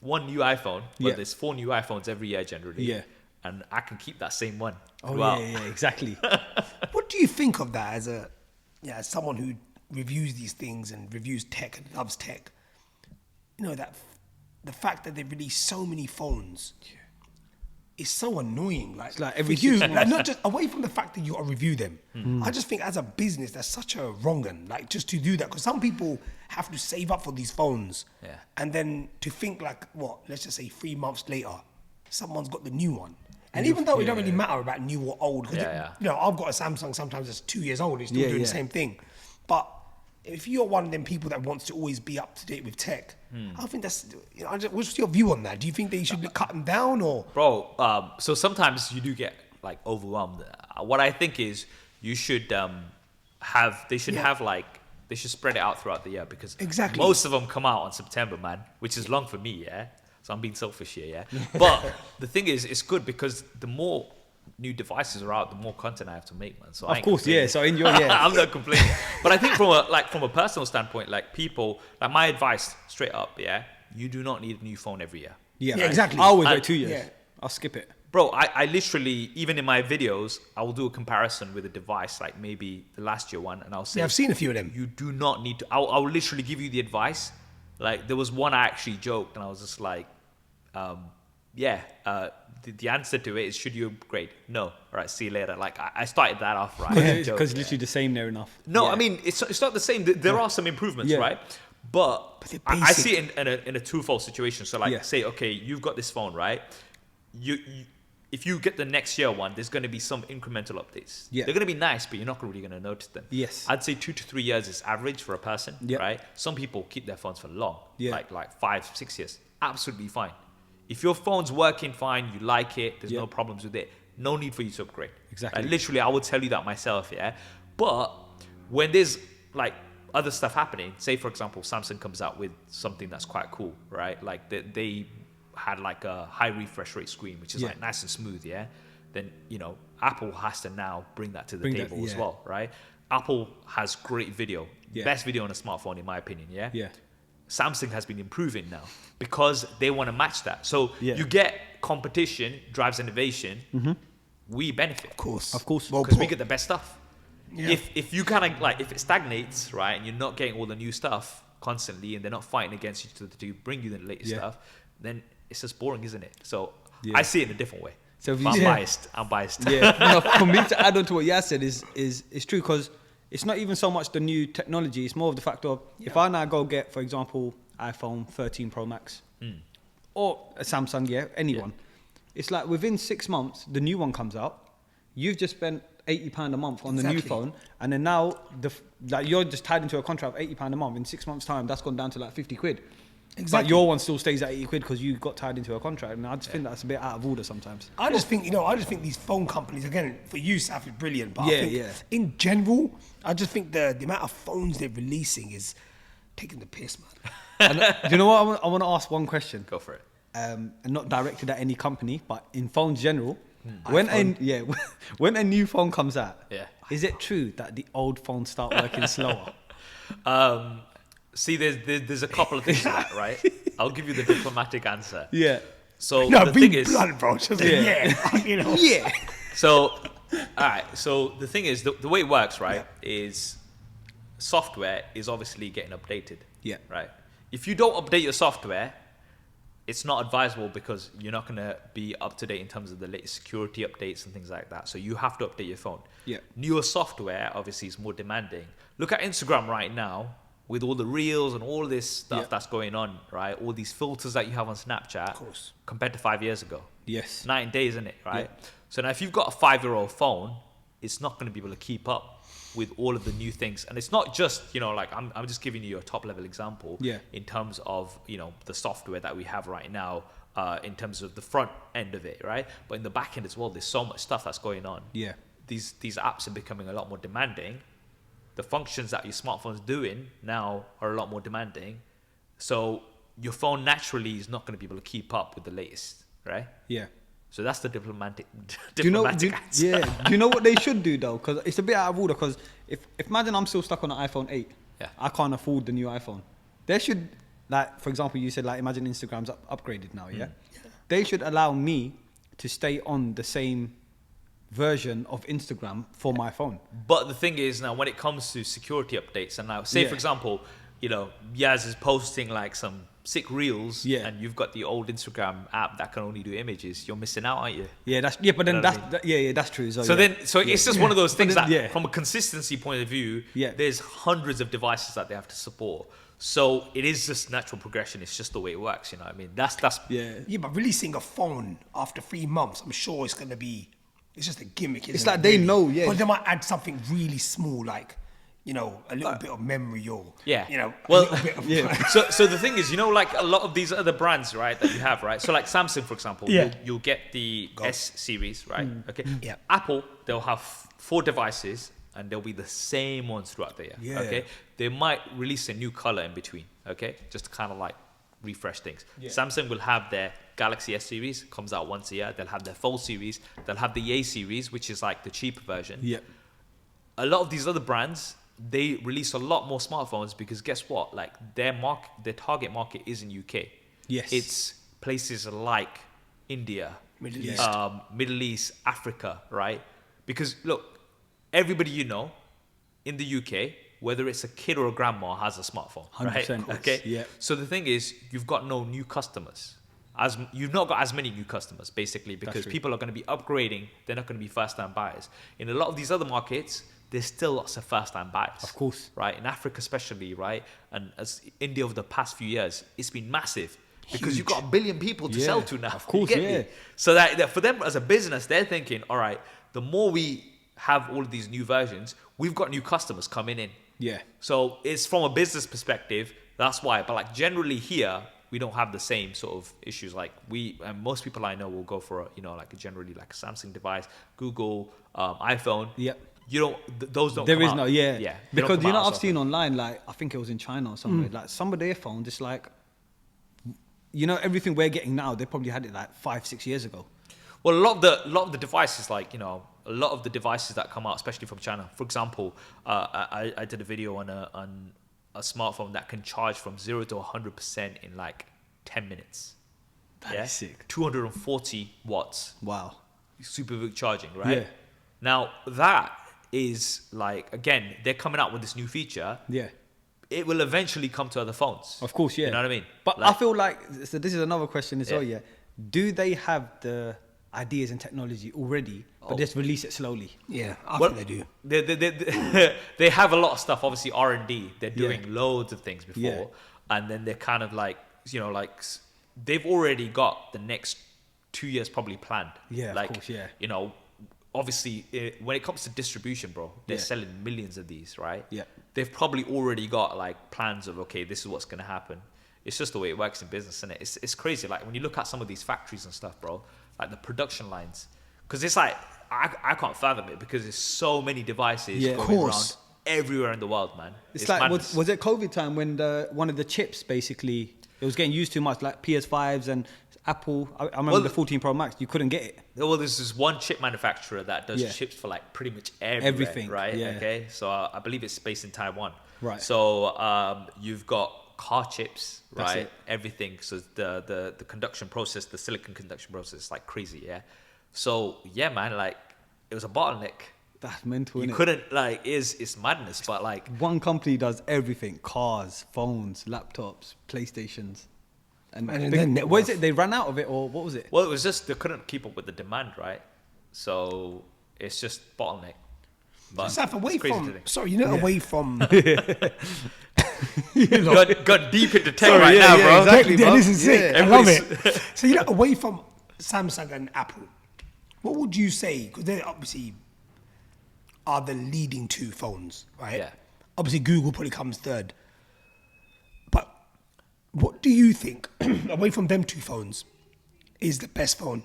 one new iPhone, but Yeah. there's 4 new iPhones every year generally. Yeah. And I can keep that same one Oh, throughout. yeah, exactly. What do you think of that as someone who reviews these things and reviews tech and loves tech? You know, that the fact that they release so many phones is so annoying. Like, like every for you, 6 like, months. not just away from the fact that you got to review them. I just think as a business, that's such a wrong one. Like, just to do that, because some people have to save up for these phones, Yeah. and then to think like, what? Let's just say 3 months later, someone's got the new one. And even though it don't really matter about new or old, 'cause Yeah. you know, I've got a Samsung sometimes that's 2 years old, it's still Yeah, doing yeah. the same thing. But if you're one of them people that wants to always be up to date with tech, I think that's, you know, what's your view on that? Do you think they should cut them down, or? Bro, so sometimes you do get like overwhelmed. What I think is you should they should spread it out throughout the year, because Exactly. most of them come out on September, man, which is long for me, yeah. So I'm being selfish here, yeah. But the thing is, it's good because the more new devices are out, the more content I have to make, man. So I Of ain't course, complaining. yeah. So in your, yeah. I'm not complaining. But I think from a personal standpoint, like people, like my advice straight up, yeah, you do not need a new phone every year. Yeah, Yeah, exactly. I always And- wait 2 years. yeah. I'll skip it. Bro, I literally, even in my videos, I will do a comparison with a device, like maybe the last year one, and I'll say, Yeah, I've seen a few of them. you do not need to, I'll literally give you the advice. Like, there was one I actually joked, and I was just like, the answer to it is, should you upgrade? No. All right, see you later. Like, I started that off, right? Because Joke, it's yeah. literally the same near enough. No, Yeah. I mean, it's not the same. There are some improvements, Yeah. right? But they're I see basic. it in a twofold situation. So, like, Yeah. say, okay, you've got this phone, right? You if you get the next year one, there's going to be some incremental updates. Yeah. They're going to be nice, but you're not really going to notice them. Yes. I'd say 2 to 3 years is average for a person, Yeah. right? Some people keep their phones for long, Yeah. like 5, 6 years. Absolutely fine. If your phone's working fine, you like it, there's Yeah. no problems with it, no need for you to upgrade. Exactly. Like, literally, I would tell you that myself, yeah? But when there's, like, other stuff happening, say, for example, Samsung comes out with something that's quite cool, right? Like, they had, like, a high refresh rate screen, which is, Yeah. like, nice and smooth, yeah? Then, you know, Apple has to now bring that to the Bring that, table as yeah. well, right? Apple has great video. Yeah. Best video on a smartphone, in my opinion, yeah? Yeah. Samsung has been improving now because they want to match that. So Yeah. you get competition drives innovation. we benefit. Of course. Well Because we put. get the best stuff. Yeah. If you kind of like, if it stagnates, right, and you're not getting all the new stuff constantly, and they're not fighting against each other to bring you the latest stuff, then it's just boring, isn't it? So I see it in a different way. So if But you- I'm biased. Yeah, no, for me to add on to what Yazz said is it's true, because it's not even so much the new technology. It's more of the fact of if I now go get, for example, iPhone 13 Pro Max or a Samsung, anyone. It's like within 6 months, the new one comes out. You've just spent £80 a month on the new Exactly. phone, and then now you're just tied into a contract of £80 a month. In 6 months' time, that's gone down to like 50 quid. Exactly. But your one still stays at 80 quid because you got tied into a contract, and I just think that's a bit out of order sometimes. I just think these phone companies, again, for you, Saf, is brilliant. But Yeah, I think yeah. in general, I just think the amount of phones they're releasing is taking the piss, man. And, do you know what? I want to ask one question. Go for it. And not directed at any company, but in phones general. When a new phone comes out, is it true that the old phones start working slower? See, there's a couple of things to that, right? I'll give you the diplomatic answer. Yeah. So No, the be thing is, blunt, bro. Just you know. Yeah. so all right. So the thing is, the way it works, right, is software is obviously getting updated. Yeah. Right. If you don't update your software, it's not advisable because you're not going to be up to date in terms of the latest security updates and things like that. So you have to update your phone. Yeah. Newer software obviously is more demanding. Look at Instagram right now with all the reels and all this stuff that's going on, right? All these filters that you have on Snapchat, Of course. compared to 5 years ago. Yes. 9 days, isn't it, right? Yeah. So now if you've got a 5-year-old phone, it's not going to be able to keep up with all of the new things. And it's not just, like, I'm just giving you a top level example in terms of, the software that we have right now, in terms of the front end of it, right? But in the back end as well, there's so much stuff that's going on. Yeah. These apps are becoming a lot more demanding. The functions that your smartphone's doing now are a lot more demanding. So your phone naturally is not going to be able to keep up with the latest, right? Yeah. So that's the diplomatic Do you know? answer. Do you know what they should do though? Because it's a bit out of order. Because if imagine I'm still stuck on an iPhone 8, I can't afford the new iPhone. They should, like, for example, you said like imagine Instagram's upgraded now, yeah? They should allow me to stay on the same version of Instagram for my phone. But the thing is now, when it comes to security updates, and now say for example, Yazz is posting like some sick reels, and you've got the old Instagram app that can only do images, you're missing out, aren't you? Yeah, but then You know what I mean? that's true. So it's just one of those things that, from a consistency point of view, Yeah. there's hundreds of devices that they have to support. So it is just natural progression. It's just the way it works. You know what I mean? That's Yeah, but releasing a phone after 3 months, I'm sure it's going to be, it's just a gimmick, isn't It's it, like they really? know, yeah. But they might add something really small, like, a little bit of memory or, a little bit of... So the thing is, like a lot of these other brands, right, that you have, right? So like Samsung, for example, you'll get the S series, right? Okay. Yeah. Apple, they'll have 4 devices and they'll be the same ones throughout the year. Yeah. Okay. They might release a new color in between. Okay. Just to kind of like refresh things. Yeah. Samsung will have their Galaxy S series, comes out once a year. They'll have their Fold series. They'll have the A series, which is like the cheaper version. Yeah. A lot of these other brands, they release a lot more smartphones because guess what? Like their target market is in UK. Yes. It's places like India, Middle East. Africa, right? Because look, everybody in the UK, whether it's a kid or a grandma, has a smartphone, 100%, right? Okay. yeah. So the thing is, you've got no new customers. You've not got as many new customers, basically, because people are going to be upgrading. They're not going to be first-time buyers. In a lot of these other markets, there's still lots of first-time buyers. Of course. Right? In Africa especially, right? And as India over the past few years, it's been massive. Because you've got 1 billion people to sell to now. Of course, You get me? So that for them as a business, they're thinking, all right, the more we have all of these new versions, we've got new customers coming in. Yeah. So it's from a business perspective, that's why. But like generally here, we don't have the same sort of issues. Like most people I know will go for like a Samsung device, Google, iPhone. Yep. Those don't. There come is out. no, yeah. They Because don't come out I've as seen often. online, like I think it was in China or somewhere, like some of their phones, it's like, everything we're getting now, they probably had it like 5-6 years ago. Well, a lot of the devices, like a lot of the devices that come out, especially from China. For example, I did a video on a smartphone that can charge from 0 to 100% in like 10 minutes. That is sick. 240 watts. Wow. superbook charging, right? Yeah. Now that is like, again, they're coming out with this new feature. Yeah. It will eventually come to other phones. Of course, yeah. You know what I mean? But I feel like, so this is another question as well, Yeah. yeah. Do they have the ideas and technology already, but just release it slowly? Yeah, I think they do. They have a lot of stuff, obviously R&D. They're Yeah. doing loads of things before. Yeah. And then they're kind of like, they've already got the next 2 years probably planned. Yeah, of like, course, yeah. Obviously, when it comes to distribution, bro, they're Yeah. selling millions of these, right? Yeah. They've probably already got like plans of, okay, this is what's going to happen. It's just the way it works in business, isn't it? It's crazy. Like when you look at some of these factories and stuff, bro, like the production lines, because it's like, I can't fathom it because there's so many devices Yeah. Of going course. around everywhere in the world, man. It's like, madness. was it COVID time when one of the chips basically, it was getting used too much, like PS5s and Apple, I remember the 14 Pro Max, you couldn't get it. Well, there's this one chip manufacturer that does Yeah. chips for like pretty much everywhere, Everything, right? yeah. Okay, so I believe it's based in Taiwan. Right. So you've got car chips, That's right? it. Everything. So the conduction process, the silicon conduction process, is like crazy, yeah. So yeah, man, like it was a bottleneck. That's mental, You innit? couldn't like it's madness, but like One company does everything: cars, phones, laptops, PlayStations, And big- then what network. is it? They ran out of it, or what was it? well, it was just they couldn't keep up with the demand, right? So it's just bottleneck. But Saf, away it's crazy from, to think. sorry, away from. got deep into tech Sorry, right yeah, now, yeah, bro. exactly. Yeah, bro. this is it. Yeah. I love it. So away from Samsung and Apple, what would you say? Because they obviously are the leading two phones, right? Yeah. Obviously, Google probably comes third. But what do you think, away from them two phones, is the best phone?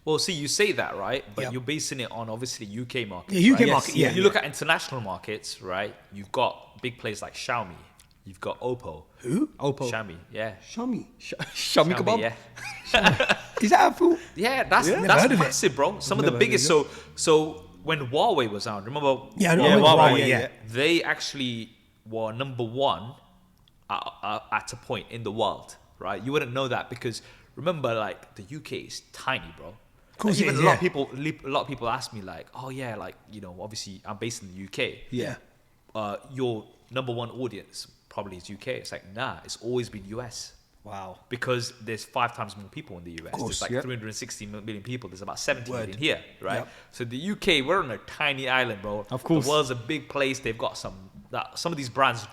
Well, see, you say that, right? But Yeah. you're basing it on obviously UK market. The UK right? market, yeah. You look at international markets, right? You've got big players like Xiaomi. You've got Oppo. Who? Oppo. Xiaomi, yeah. Xiaomi. Shami kebab. yeah. Is that Apple? Yeah, that's Never heard of it. massive, bro. Some of Never the heard biggest. of So when Huawei was out, remember? Yeah, I know Huawei, yeah. They actually were number one at a point in the world, right? You wouldn't know that because remember, like the UK is tiny, bro. Of course Like, it even is, a lot of people ask me like, oh yeah, like obviously I'm based in the UK. Yeah. Your number one audience probably is UK. It's like, nah, it's always been US. Wow. Because there's 5 times more people in the US. course, There's like yep. 360 million people. There's about 70 Word. million here, right? Yep. So the UK, we're on a tiny island, bro. Of course. The world's a big place. They've got some of these brands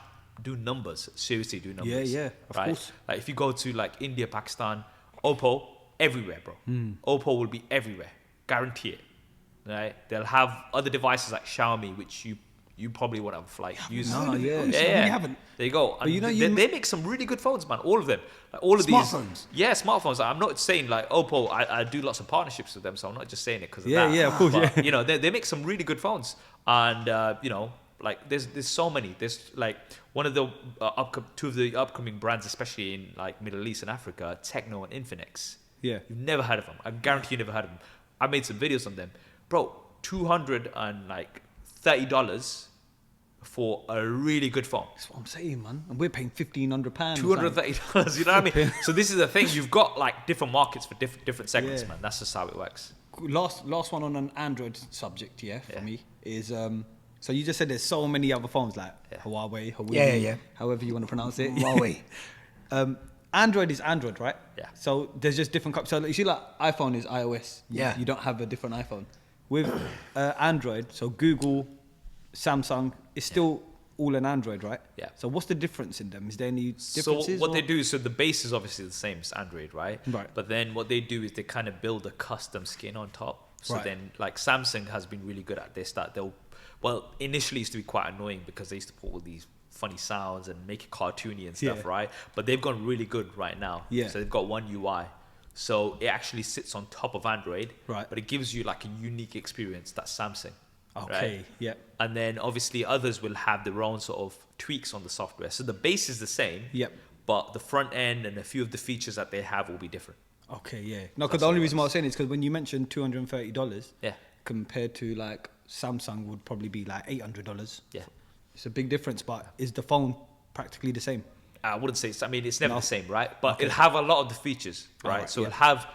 do numbers. Seriously, do numbers. Yeah, of right? course. Like if you go to like India, Pakistan, Oppo, everywhere, bro. Hmm. Oppo will be everywhere. Guarantee it. Right? They'll have other devices like Xiaomi, which you probably won't have like used. no, yeah. Honestly, I really haven't. There you go. And you they make some really good phones, man. All of them. Like, all of Smartphones? these. Yeah, smartphones. I'm not saying like Oppo. I do lots of partnerships with them, so I'm not just saying it because of Yeah, that. yeah, of course, But, yeah. they make some really good phones, and like there's so many. There's like one of the two of the upcoming brands, especially in like Middle East and Africa, Techno and Infinix. Yeah. You've never heard of them. I guarantee you never heard of them. I made some videos on them, bro. $230 for a really good phone. That's what I'm saying, man. And we're paying £1,500. $230. You know what I mean? So this is the thing. You've got like different markets for different segments, Yeah. man. That's just how it works. Last one on an Android subject, for Yeah. me is so you just said there's so many other phones like Yeah. Huawei, Yeah. however you want to pronounce it. Huawei. Android is Android, right? Yeah. So there's just different. So you see, like iPhone is iOS. Yeah. You don't have a different iPhone. With Android, so Google, Samsung is still all an Android, right? Yeah. So what's the difference in them? Is there any So differences? what or- they do, so the base is obviously the same as Android, right? Right. But then what they do is they kind of build a custom skin on top. So Right. then, like Samsung has been really good at this. That initially used to be quite annoying because they used to put all these funny sounds and make it cartoony and stuff, Yeah. right? But they've gone really good right now. Yeah. So they've got one UI. So it actually sits on top of Android. Right. But it gives you like a unique experience. That's Samsung. Okay. Right? Yeah. And then obviously others will have their own sort of tweaks on the software. So the base is the same. Yep. But the front end and a few of the features that they have will be different. Okay. Yeah. No, because That's the only how it reason why I was works. saying is because when you mentioned $230, Yeah. compared to like Samsung would probably be like $800. Yeah. It's a big difference, but is the phone practically the same? I wouldn't say, I mean, it's never No. the same, right? But Okay. it'll have a lot of the features, right? Alright, so yeah. it'll have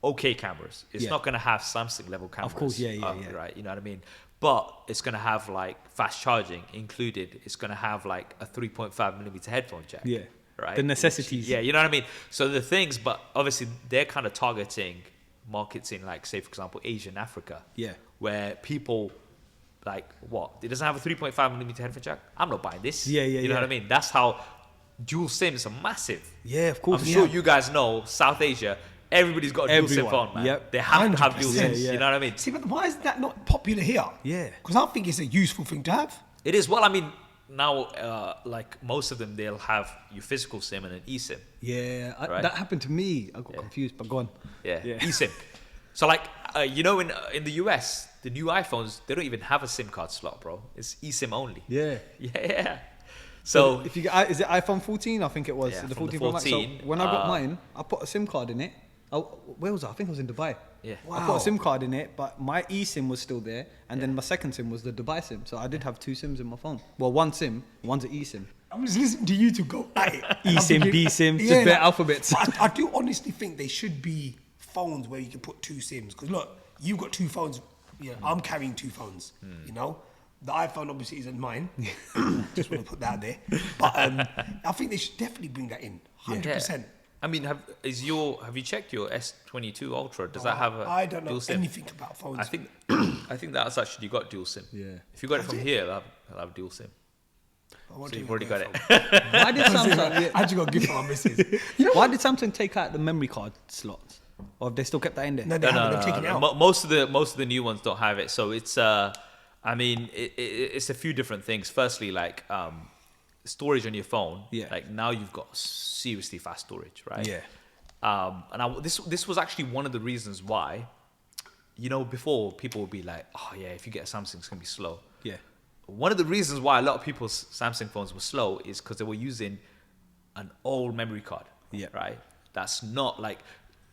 okay cameras. It's not going to have Samsung level cameras. Of course, yeah. Right, you know what I mean? But it's going to have like fast charging included. It's going to have like a 3.5mm headphone jack. Yeah. Right. The necessities. Yeah, you know what I mean? So the things, but obviously they're kind of targeting markets in like, say, for example, Asia and Africa. Yeah. Where people like, what? It doesn't have a 3.5mm headphone jack? I'm not buying this. Yeah. You know what I mean? That's how dual SIMs are massive. Yeah, of course. I'm sure you guys know, South Asia, everybody's got a dual SIM phone, man. Yep. They have to have dual 100%, SIMs. yeah. You know what I mean? See, but why is that not popular here? Yeah. Because I think it's a useful thing to have. It is. Well, I mean, now, like most of them, they'll have your physical SIM and an eSIM. Yeah, Right. that happened to me. I got confused, but go on. Yeah, Yeah. eSIM. So like, you know, in the US, the new iPhones, they don't even have a SIM card slot, bro. It's eSIM only. Yeah. Yeah. So if you get, is it iPhone 14? I think it was Yeah, the from the 14 Pro Max. So 14, when I got mine, I put a SIM card in it. Where was I? I think I was in Dubai. Yeah. I put a SIM card in it, but my eSIM was still there, and then my second SIM was the Dubai SIM. So I did have two SIMs in my phone. Well, one SIM, one's an eSIM. I'm just listening to you to go at it. eSIM, B SIM, just bare alphabets. But I do honestly think they should be phones where you can put two SIMs. Because look, you've got two phones. Yeah, I'm carrying two phones. You know, the iPhone obviously isn't mine. Just want to put that there. But I think they should definitely bring that in. 100%. I mean, have you checked your S22 Ultra? Does that have a I don't know dual SIM? anything about phones. I think that's actually got dual SIM. Yeah. If you got it from here, it'll have dual SIM. I want So to you've get already got a it. phone. Why did Samsung? I just got to give it to my missus. Why did Samsung take out the memory card slots? Or have they still kept that in there? No, they haven't. They've taken it out. Most of the new ones don't have it. So it's I mean, it's a few different things. Firstly, like storage on your phone. Yeah. Like now you've got seriously fast storage, right? Yeah. And this was actually one of the reasons why, you know, before people would be like, oh yeah, if you get a Samsung, it's gonna be slow. Yeah. One of the reasons why a lot of people's Samsung phones were slow is because they were using an old memory card. Yeah. Right. That's not like,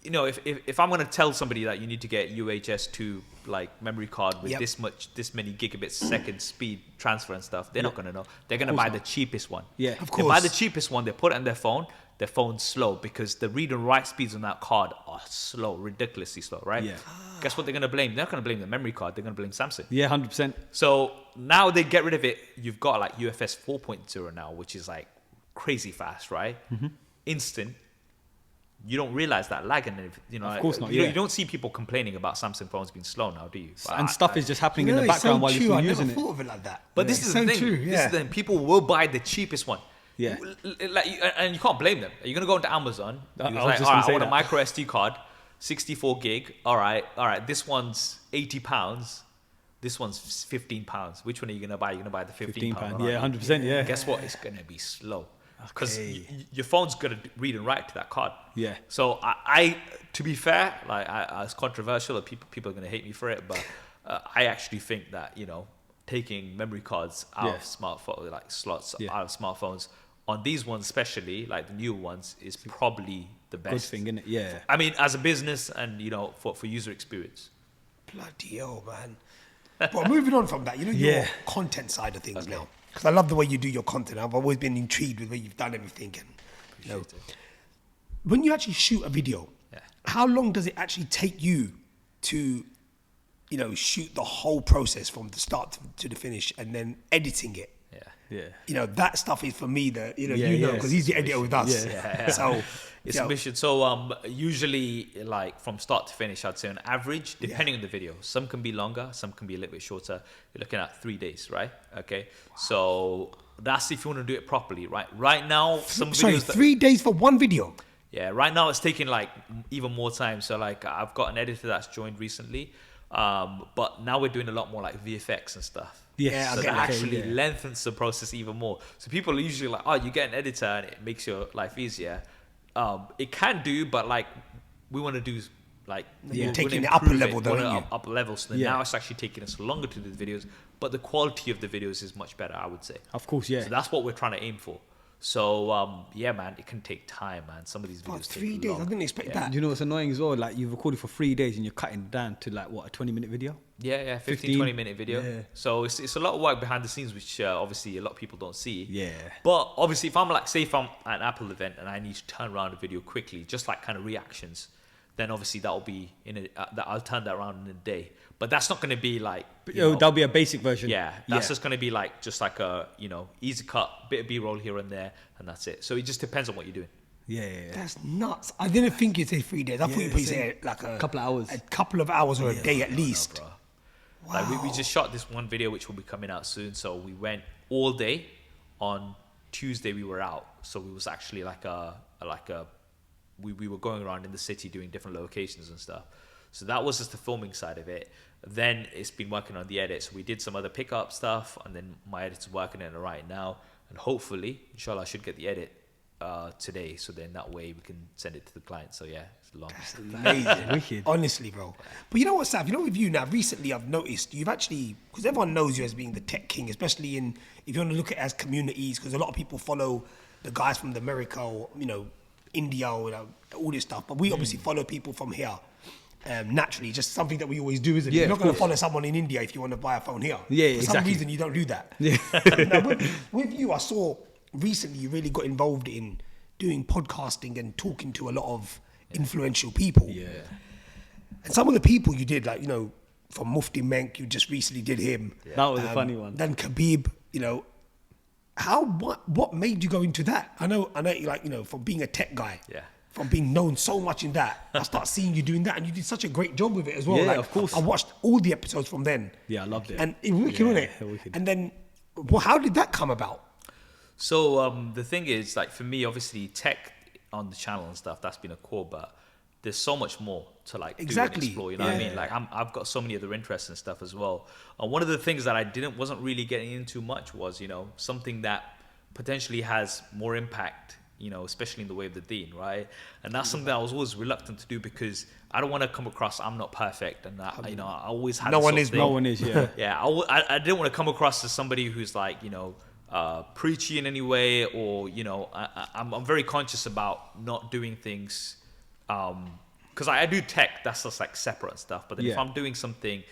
you know, if I'm gonna tell somebody that you need to get UHS-2 like memory card with this many gigabits second speed transfer and stuff, they're not gonna know. They're gonna buy the cheapest one. Yeah. Of They buy course. the cheapest one. They put it on their phone. Their phone's slow because the read and write speeds on that card are slow, ridiculously slow, right? Yeah. Guess what they're gonna blame? They're not gonna blame the memory card. They're gonna blame Samsung. Yeah, 100%. So now they get rid of it. You've got like UFS 4.0 now, which is like crazy fast, right? Instant. You don't realize that lag and everything. You know, Of course not, You yeah. don't see people complaining about Samsung phones being slow now, do you? And stuff is just happening You know, in the it's so background while you're true. still I using never it. thought of it like that. But this is so the thing. true. This Yeah. is the thing. People will buy the cheapest one. Yeah. And you can't blame them. You're gonna go into Amazon. I It's was like, just all right, gonna say I want a that. micro SD card, 64 gig. All right. This one's £80. This one's £15. Which one are you gonna buy? You're gonna buy the £15 £15. one, Yeah, aren't you? 100%. Yeah. Guess what? It's gonna be slow because Okay. your phone's gonna read and write to that card. Yeah. So I to be fair, like it's controversial. People are gonna hate me for it, but I actually think that, you know, taking memory cards out of smartphone like slots out of smartphones on these ones, especially like the new ones, is probably the Good best thing, innit? Yeah. I mean, as a business and, you know, for user experience. Bloody hell, man. But moving on from that, you know, your content side of things now. Because I love the way you do your content. I've always been intrigued with where you've done everything. And, you know, when you actually shoot a video, how long does it actually take you to, you know, shoot the whole process from the start to the finish and then editing it? Yeah. You know, that stuff is for me that, you know, Yeah, because he's the editor with us. Yeah. So, It's you a know, mission. So usually, like from start to finish, I'd say on average, depending on the video, some can be longer, some can be a little bit shorter. You're looking at 3 days, right? Okay. So that's if you want to do it properly, right? Right now, some sorry, videos. 3 days for one video. Yeah, right now it's taking like even more time. So like I've got an editor that's joined recently, but now we're doing a lot more like VFX and stuff. Yes. So okay, that okay, actually lengthens the process even more. So people are usually like, oh, you get an editor and it makes your life easier. It can do, but like we want to do like taking the upper level, though, aren't you? upper level. So then now it's actually taking us longer to do the videos, but the quality of the videos is much better, I would say. Of course, yeah. So that's what we're trying to aim for. So yeah, man, it can take time, man. Some of these videos But take 3 days, long. I didn't expect that. You know what's annoying as well? Like you've recorded for 3 days and you're cutting down to like what, a 20-minute video? Yeah, 15, 15, 20-minute video. yeah. So it's a lot of work behind the scenes, which obviously a lot of people don't see. Yeah. But obviously, if I'm like, say if I'm at an Apple event and I need to turn around a video quickly, just like kind of reactions, then obviously that'll be I'll turn that around in a day. But that's not going to be like, That'll be a basic version. yeah, that's just going to be like just like a easy cut, bit of B-roll here and there, and that's it. So it just depends on what you're doing. Yeah. That's nuts. I didn't think you'd say 3 days. I thought you'd probably say like a couple of hours. A couple of hours or a day at least. Bro. Like we just shot this one video which will be coming out soon. So we went all day. On Tuesday we were out. So we was actually we were going around in the city doing different locations and stuff. So that was just the filming side of it. Then it's been working on the edit. So we did some other pickup stuff, and then my editor's working on it right now. And hopefully, inshallah, I should get the edit today. So then that way we can send it to the client. So yeah, it's long. That's amazing. Wicked. Honestly, bro. But you know what, Saf? With you now, recently I've noticed you've actually, because everyone knows you as being the tech king, especially if you want to look at it as communities, because a lot of people follow the guys from America or, India or all this stuff. But we obviously follow people from here. Naturally, just something that we always do, isn't it? Yeah, You're not of going to course. follow someone in India if you want to buy a phone here. Yeah, For some exactly. reason, you don't do that. Yeah. Now, with you, I saw recently you really got involved in doing podcasting and talking to a lot of influential people. Yeah. And some of the people you did, like, from Mufti Menk, you just recently did him. Yeah. That was a funny one. Then Khabib, what made you go into that? I know, from being a tech guy. Yeah. From being known so much in that, I start seeing you doing that, and you did such a great job with it as well. Yeah, like, of course. I watched all the episodes from then. Yeah, I loved it. And it was wicked, wasn't it? Yeah, wicked. And then, how did that come about? So the thing is, like, for me, obviously tech on the channel and stuff, that's been a core, but there's so much more to like Exactly. do and explore, you know what I mean? Like I've got so many other interests and stuff as well. One of the things that I wasn't really getting into much was, something that potentially has more impact, especially in the way of the deen, right? And that's something I was always reluctant to do because I don't want to come across, I'm not perfect, and that, I always had No this one sort of is, thing. No one is, yeah. Yeah, I didn't want to come across as somebody who's like, preachy in any way, or I'm very conscious about not doing things because I do tech, that's just like separate stuff. But then if Yeah. I'm doing something,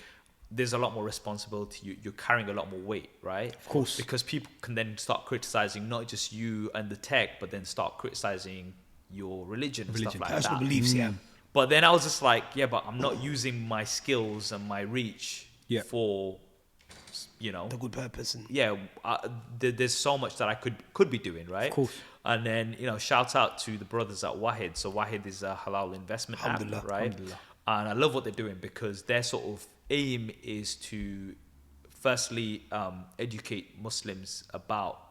there's a lot more responsibility. You're carrying a lot more weight, right? Of course. Because people can then start criticizing not just you and the tech, but then start criticizing your religion and stuff like Personal that. beliefs, yeah. But then I was just like, yeah, but I'm not using my skills and my reach Yeah. for, The good purpose. And there's so much that I could be doing, right? Of course. And then, shout out to the brothers at Wahid. So Wahid is a halal investment app, Alhamdulillah, right? alhamdulillah. And I love what they're doing because their sort of aim is to firstly educate Muslims about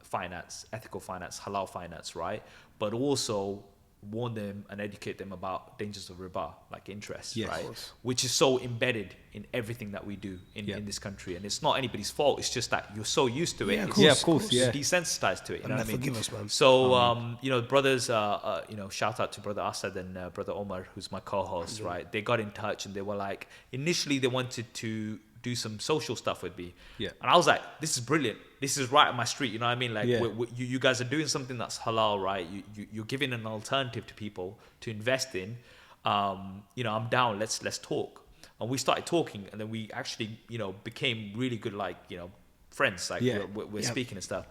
finance, ethical finance, halal finance, right? But also warn them and educate them about dangers of riba, like interest, Yes. right? Which is so embedded in everything that we do in this country. And it's not anybody's fault. It's just that you're so used to it. Yeah, of It's course, Yeah, of course, you're yeah. desensitized to it. You know Allah what I mean? forgive us, man. So, brothers, shout out to brother Asad and brother Omar, who's my co-host, right? They got in touch and they were like, initially they wanted to do some social stuff with me. Yeah. And I was like, this is brilliant. This is right up my street. You know what I mean? Like, Yeah. you guys are doing something that's halal, right? You're giving an alternative to people to invest in. I'm down. Let's talk. And we started talking, and then we actually, became really good, like, friends. Like, Yeah. we're speaking and stuff.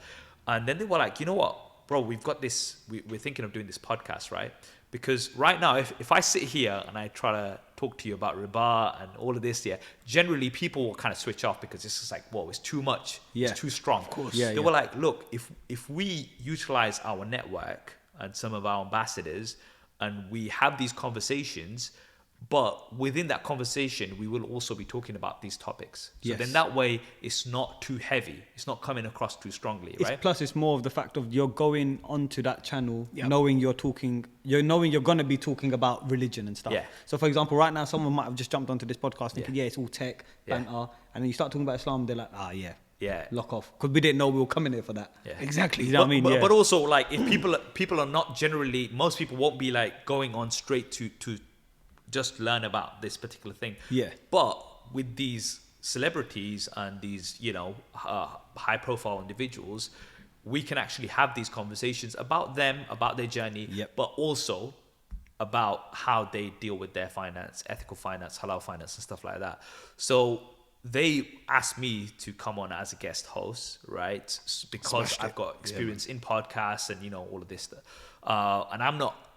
And then they were like, you know what, bro? We've got this. We're thinking of doing this podcast, right? Because right now, if I sit here and I try to talk to you about riba and all of this, generally people will kind of switch off because it's just like, whoa, it's too much. Yeah. It's too strong. Of course. Yeah, They were like, look, if we utilize our network and some of our ambassadors and we have these conversations, but within that conversation, we will also be talking about these topics. So Yes. then that way, it's not too heavy. It's not coming across too strongly, right? Plus, it's more of the fact of you're going onto that channel, Yep. knowing you're going to be talking about religion and stuff. Yeah. So, for example, right now, someone might have just jumped onto this podcast thinking, yeah, it's all tech, Yeah. banter, and then you start talking about Islam, they're like, Yeah. lock off, because we didn't know we were coming here for that. Yeah. exactly. You know what I mean? But, Yeah. but also, like, if people are not generally, most people won't be like going on straight to just learn about this particular thing. Yeah. But with these celebrities and these, high profile individuals, we can actually have these conversations about them, about their journey, Yep. but also about how they deal with their finance, ethical finance, halal finance, and stuff like that. So they asked me to come on as a guest host, right? Because Smashed I've it. got experience in podcasts and all of this stuff. And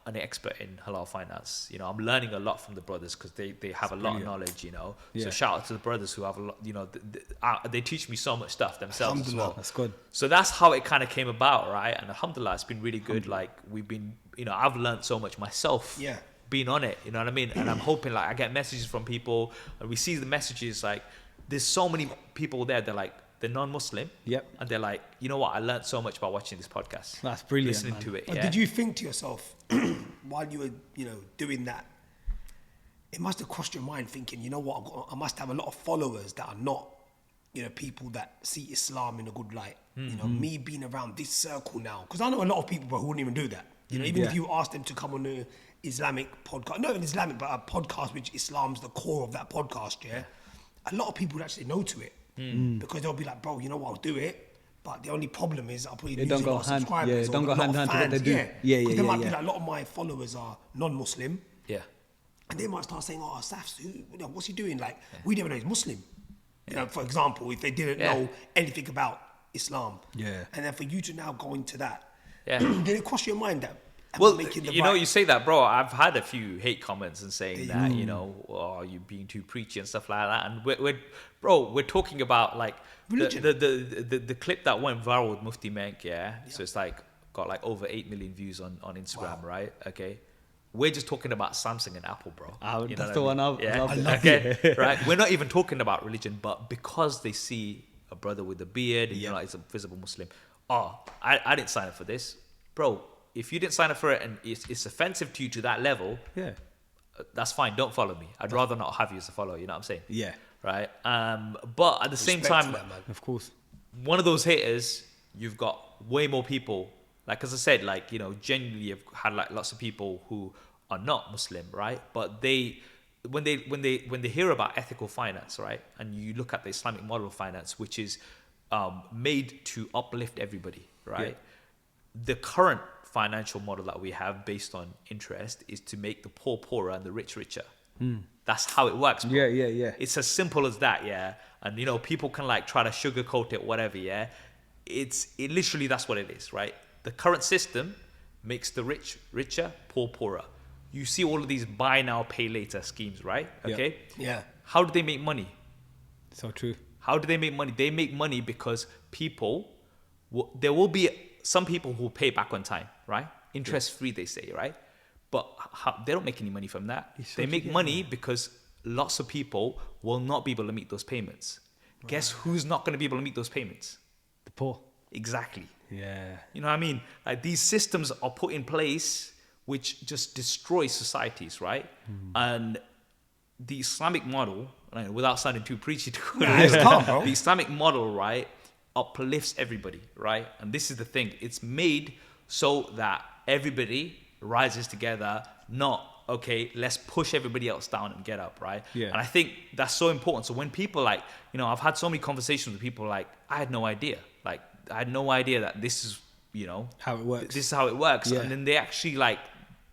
an expert in halal finance. You know, I'm learning a lot from the brothers because they have a lot of knowledge, you know. Yeah. So shout out to the brothers who have a lot, you know, they teach me so much stuff themselves as well. That's good. So that's how it kind of came about, right? And alhamdulillah, it's been really good. Like we've been, you know, I've learned so much myself. Yeah. Being on it, you know what I mean? And I'm hoping, like, I get messages from people and we see the messages, like, there's so many people there, they're like, they're non-Muslim. Yep. And they're like, you know what? I learned so much by watching this podcast. That's brilliant, Listening man. to it. But Yeah. did you think to yourself, while you were, you know, doing that, it must have crossed your mind thinking, you know what, I must have a lot of followers that are not, you know, people that see Islam in a good light. You know, me being around this circle now, because I know a lot of people who wouldn't even do that. You know, even if you ask them to come on an Islamic podcast, not an Islamic, but a podcast which Islam's the core of that podcast, yeah, a lot of people would actually no to it. Because they'll be like, bro, you know what, I'll do it. But the only problem is I'll probably lose a lot of subscribers. don't go hand in hand to what they do. Yeah, Because there might be like a lot of my followers are non-Muslim. Yeah. And they might start saying, oh, Saf's, what's he doing? Like, we never know he's Muslim. You know, for example, if they didn't know anything about Islam. Yeah. And then for you to now go into that, Yeah. did it cross your mind that Well, making the you know, right- you say that, bro. I've had a few hate comments and saying that, you know, oh, you being too preachy and stuff like that. And we're talking about like Religion. the clip that went viral with Mufti Menk, yeah. So it's like got like over 8 million views on Instagram, right? Okay. We're just talking about Samsung and Apple, bro. You know That's what the I one mean? I love. Okay, right. We're not even talking about religion, but because they see a brother with a beard, and you know, it's a visible Muslim. Oh, I didn't sign up for this, bro. If you didn't sign up for it and it's offensive to you to that level, that's fine. Don't follow me. I'd rather not have you as a follower. You know what I'm saying? Yeah. Right. But at the same Respect time, to that, man. Of course. one of those haters, you've got way more people. Like as I said, like, you know, genuinely have had like lots of people who are not Muslim, right? But when they hear about ethical finance, right, and you look at the Islamic model of finance, which is made to uplift everybody, right? The current financial model that we have based on interest is to make the poor poorer and the rich richer. That's how it works, bro. Yeah. It's as simple as that, yeah. And you know, people can like try to sugarcoat it, whatever, yeah. It literally, that's what it is, right? The current system makes the rich richer, poor poorer. You see all of these buy now, pay later schemes, right? Okay. Yeah. How do they make money? So true. How do they make money? They make money because there will be some people who pay back on time, right? Interest free, they say, right? But they don't make any money from that. They make money because lots of people will not be able to meet those payments. Right. Guess who's not going to be able to meet those payments? The poor. Exactly. Yeah. You know what I mean? Like these systems are put in place which just destroy societies, right? And the Islamic model, without sounding too preachy, the Islamic model, right, uplifts everybody, right? And this is the thing. It's made so that everybody rises together, not, okay, let's push everybody else down and get up, right? Yeah. And I think that's so important. So when people like, you know, I've had so many conversations with people like, I had no idea. Like, I had no idea that this is, you know, How it works. This is how it works. Yeah. And then they actually like,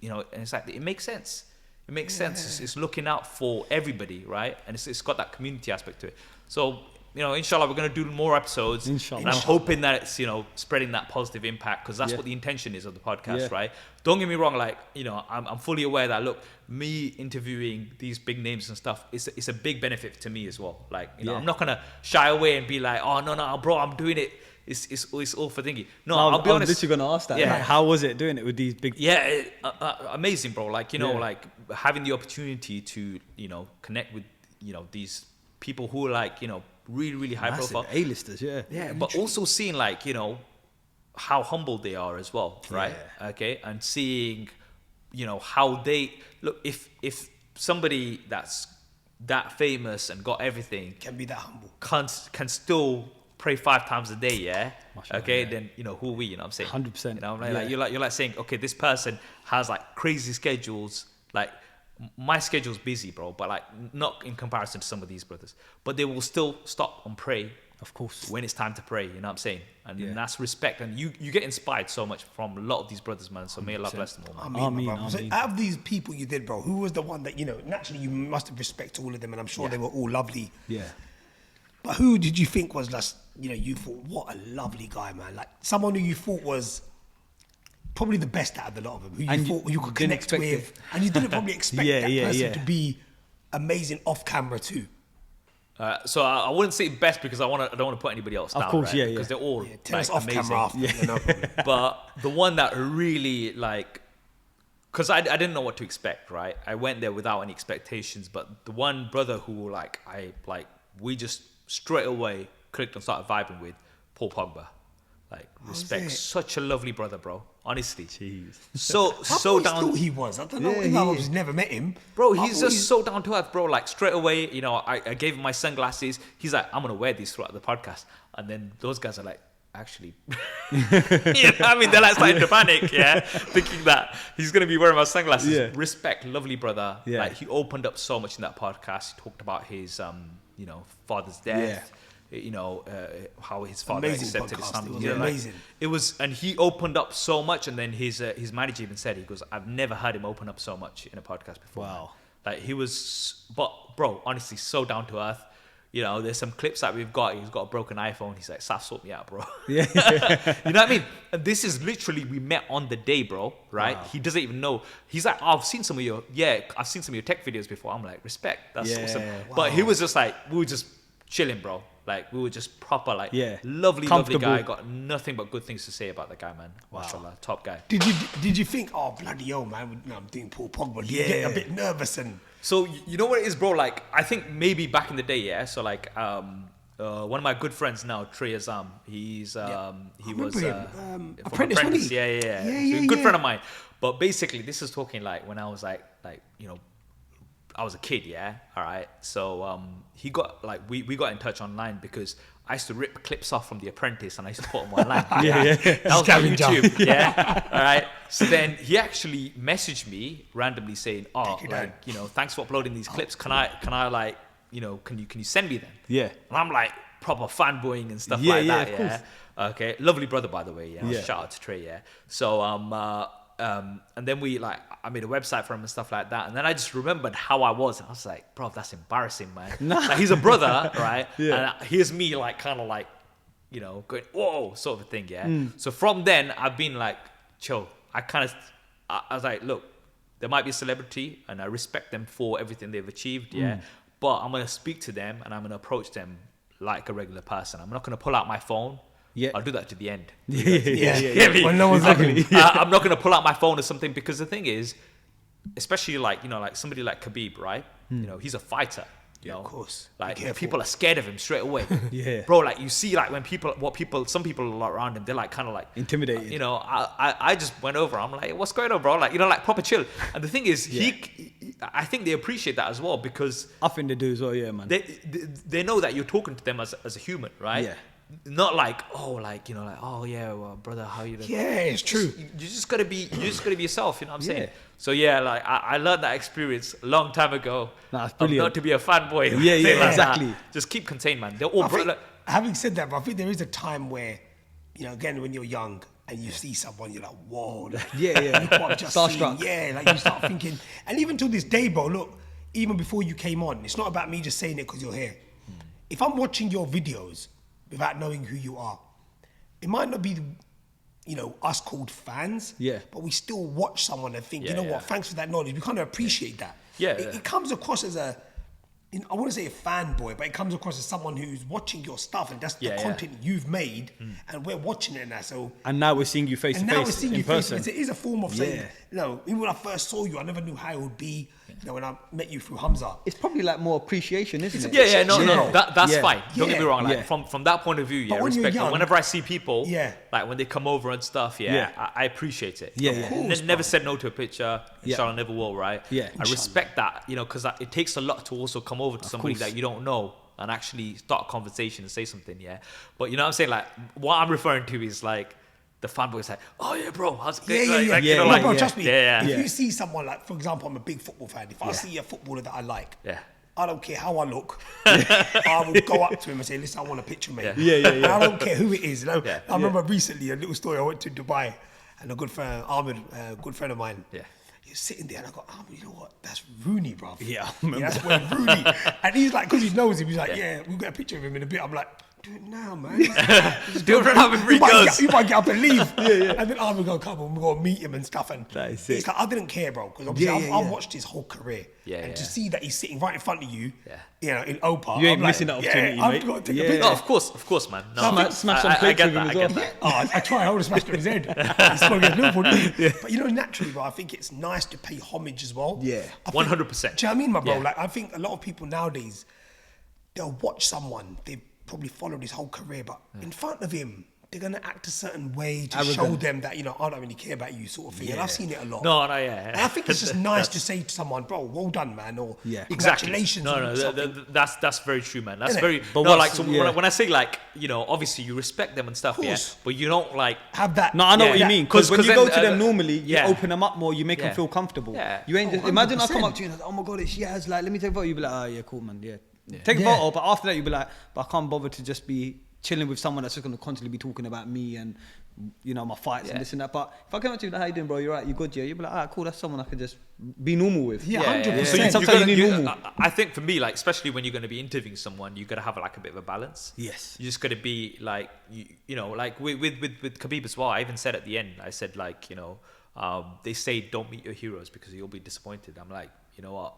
you know, and it's like, it makes sense. It makes sense. It's looking out for everybody, right? And it's got that community aspect to it. So, you know, inshallah, we're going to do more episodes. Inshallah. And I'm hoping that it's, you know, spreading that positive impact because that's what the intention is of the podcast, right? Don't get me wrong. Like, you know, I'm fully aware that, look, me interviewing these big names and stuff, it's a big benefit to me as well. Like, you know, I'm not going to shy away and be like, oh, no, bro, I'm doing it. It's all for thingy. No, I'll be honest. I'm literally going to ask that. Yeah. Like, how was it doing it with these big... Yeah, amazing, bro. Like, you know, like having the opportunity to, you know, connect with, you know, these people who are like, you know, really, really high profile. A-listers, yeah. Yeah, but also seeing like, you know, how humble they are as well, right? Yeah. Okay, and seeing, you know, how they... Look, if somebody that's that famous and got everything... Can be that humble. Can still... pray 5 times a day, yeah. Mashallah, okay, yeah. then you know who are we? You know what I'm saying? 100%. You know, like you're like saying, okay, this person has like crazy schedules. Like my schedule's busy, bro, but like not in comparison to some of these brothers. But they will still stop and pray. Of course. When it's time to pray, you know what I'm saying? And that's respect. And you get inspired so much from a lot of these brothers, man. So may Allah bless them all, man. Ameen. So out of these people you did, bro, who was the one that, you know, naturally you must have respect to all of them, and I'm sure they were all lovely. Yeah. But who did you think was just, you know, you thought, what a lovely guy, man. Like someone who you thought was probably the best out of the lot of them, who you And thought you could didn't connect expect with, it. and you didn't probably expect Yeah, that yeah, person yeah. to be amazing off camera too. So I wouldn't say best because I don't want to put anybody else Of down, course, right? yeah, Because they're all Yeah, tell us like, off amazing. camera after. Yeah. No problem. But the one that really like, because I didn't know what to expect, right? I went there without any expectations. But the one brother who we just straight away clicked and started vibing with, Paul Pogba. Like, respect, it? such a lovely brother, bro. Honestly, Jeez. so I so thought down. he was. I don't know. Yeah, Even though he I've is. just never met him. Bro, I he's thought just so down to earth, bro. Like straight away, you know, I gave him my sunglasses. He's like, I'm gonna wear these throughout the podcast. And then those guys are like, actually, you know what I mean, they're like starting to panic, yeah, thinking that he's gonna be wearing my sunglasses. Yeah. Respect, lovely brother. Yeah. Like he opened up so much in that podcast. He talked about his, you know, father's death. You know, how his father Amazing accepted his podcast. son. It was Yeah, like, amazing. it was, and he opened up so much. And then his manager even said, he goes, I've never heard him open up so much in a podcast before. Wow. Like he was, but bro, honestly, so down to earth. You know, there's some clips that we've got. He's got a broken iPhone. He's like, Saf, sort me out, bro. Yeah. You know what I mean? And this is literally, we met on the day, bro. Right? Wow. He doesn't even know. He's like, I've seen some of your tech videos before. I'm like, respect. That's Yeah. awesome. Wow. But he was just like, we were just chilling, bro. Like we were just proper, like, Yeah. lovely Comfortable. guy. Got nothing but good things to say about the guy, man. Wow. Mashallah, top guy. Did you think, oh bloody hell, man? I'm doing Paul Pogba. Did you get a bit nervous and? So you know what it is, bro? Like I think maybe back in the day, yeah. So like one of my good friends now, Trey Azam. He's he was remember him. from Apprentice, wasn't he? Yeah. Yeah, So yeah, a good yeah. friend of mine. But basically, this is talking like when I was like you know, I was a kid, yeah. All right. So he got like we got in touch online because I used to rip clips off from The Apprentice and I used to put them online. Yeah. That was my Scavenger. YouTube. Yeah. All right. So then he actually messaged me randomly saying, "Oh, Take it like down. you know, thanks for uploading these clips. Can I like you know, can you send me them?" Yeah. And I'm like proper fanboying and stuff Yeah, like yeah, that. of Yeah. course. Okay. Lovely brother, by the way. Yeah. Yeah. Shout out to Trey. Yeah. So and then I made a website for him and stuff like that. And then I just remembered how I was. And I was like, bro, that's embarrassing, man. Like, he's a brother, right? Yeah. And here's me, like, kind of like, you know, going, whoa, sort of a thing, yeah? So from then, I've been like, chill. I was like, look, there might be a celebrity and I respect them for everything they've achieved, yeah? But I'm going to speak to them and I'm going to approach them like a regular person. I'm not going to pull out my phone. Yeah. I'll do that to the end. Yeah. When no one's looking. I'm not going to pull out my phone or something because the thing is, especially like, you know, like somebody like Khabib, right? You know, he's a fighter. You know? of course. Be Like careful. people are scared of him straight away. Yeah. Bro, like you see like when some people are around him, they're like kind of like Intimidated. You know, I just went over. I'm like, what's going on, bro? Like, you know, like proper chill. And the thing is, I think they appreciate that as well because I think they do as well, yeah, man. they know that you're talking to them as a human, right? Yeah. Not like, oh, like, you know, like, oh yeah, well, brother, how you doing? Yeah, it's true. You just gotta be yourself, you know what I'm saying? Yeah. So yeah, like I learned that experience a long time ago. Nah, it's of brilliant. not to be a fanboy. Yeah, yeah, thing like exactly. that. Just keep contained, man. They're all Having said that, but I think there is a time where, you know, again, when you're young and you see someone, you're like, whoa. Like, Yeah. look what I've just seen. Starstruck. Yeah, like you start thinking. And even till this day, bro, look, even before you came on, it's not about me just saying it because you're here. If I'm watching your videos without knowing who you are, it might not be, you know, us called fans, Yeah. but we still watch someone and think, you know Yeah. what, thanks for that knowledge. We kind of appreciate that. Yeah. It comes across as I wouldn't say a fanboy, but it comes across as someone who's watching your stuff and that's the Yeah. content you've made and we're watching it now. So And now we're seeing you face and to now we're face seeing in you face to person. face. It is a form of saying, Yeah. you know, even when I first saw you, I never knew how it would be. You know, when I met you through Hamza. It's probably like more appreciation, isn't it? Yeah, no, Yeah. that's Yeah. fine. Don't get me Yeah. wrong. Like Yeah. from that point of view, yeah, But when you're respect. young- Whenever I see people, Yeah. like when they come over and stuff, yeah, Yeah. I appreciate it. Yeah, Of yeah. course, never said no to a picture. Yeah. Inshallah, never will, right? Yeah. I respect that, you know, because it takes a lot to also come over to somebody course. that you don't know and actually start a conversation and say something, yeah. But you know what I'm saying? Like what I'm referring to is like the fanboys like, oh yeah, bro, how's it going? Like, Yeah, you know, yeah, like, bro, yeah. trust me. Yeah. If Yeah. you see someone like, for example, I'm a big football fan. If I see a footballer that I like, Yeah. I don't care how I look. I will go up to him and say, listen, I want a picture, mate. Yeah. And I don't care who it is. You know? Yeah. I remember recently a little story. I went to Dubai and a good friend, Ahmed, a good friend of mine, Yeah. he was sitting there and I go, Ahmed, you know what? That's Rooney, bruv. Yeah, I remember that's Wayne Rooney. And he's like, because he knows him, he's like, yeah, we'll get a picture of him in a bit. I'm like, Do it now, man. Do it right now before he goes. You might get up and leave. And then we're going to come and we're going to meet him and stuff. And That is it's sick. like, I didn't care, bro. Because obviously I've watched his whole career. And to see that he's sitting right in front of you, you know, in Opa. You ain't I'm missing like, that opportunity, I've mate. got to take a Yeah. picture. No, of course, man. No, Smash some I plates get with him that. as I well. get that. Oh, I try. I would have smashed his head. He's going to get Liverpool, didn't he? But you know, naturally, bro, I think it's nice to pay homage as well. Yeah. I think- 100%. Do you know what I mean, my bro? Yeah. Like, I think a lot of people nowadays, they'll watch someone, they've probably followed his whole career, but in front of him, they're going to act a certain way to show them that, you know, I don't really care about you sort of thing. And I've seen it a lot. No, And I think it's just nice to say to someone, bro, well done, man, or Exactly. congratulations. No, on something. that's very true, man. That's Innit? very. But no, what's- like so when I say like, you know, obviously you respect them and stuff, yeah, course. but you don't like. Have that. No, I know what you Yeah. mean. Because when 'Cause you go then, to them normally, you yeah. open them up more, you make them Yeah. feel comfortable. Yeah. You ain't just, imagine I come 100%. up to you and like, oh my God, it's Yazz, like, let me take a photo. You be like, oh yeah, cool, man, yeah. Take a Yeah. photo, but after that you be like, but I can't bother to just be chilling with someone that's just going to constantly be talking about me and, you know, my fights and this and that. But if I come up to you like, how you doing, bro? You're right, you good, yeah? You'd be like, alright, cool, that's someone I could just be normal with. Yeah, 100%. So you sometimes you need normal. I think for me, like especially when you're going to be interviewing someone, you got to have like a bit of a balance. Yes. You just got to be like, you know, like with Khabib as well. I even said at the end, I said like, you know, they say don't meet your heroes because you'll be disappointed. I'm like, you know what?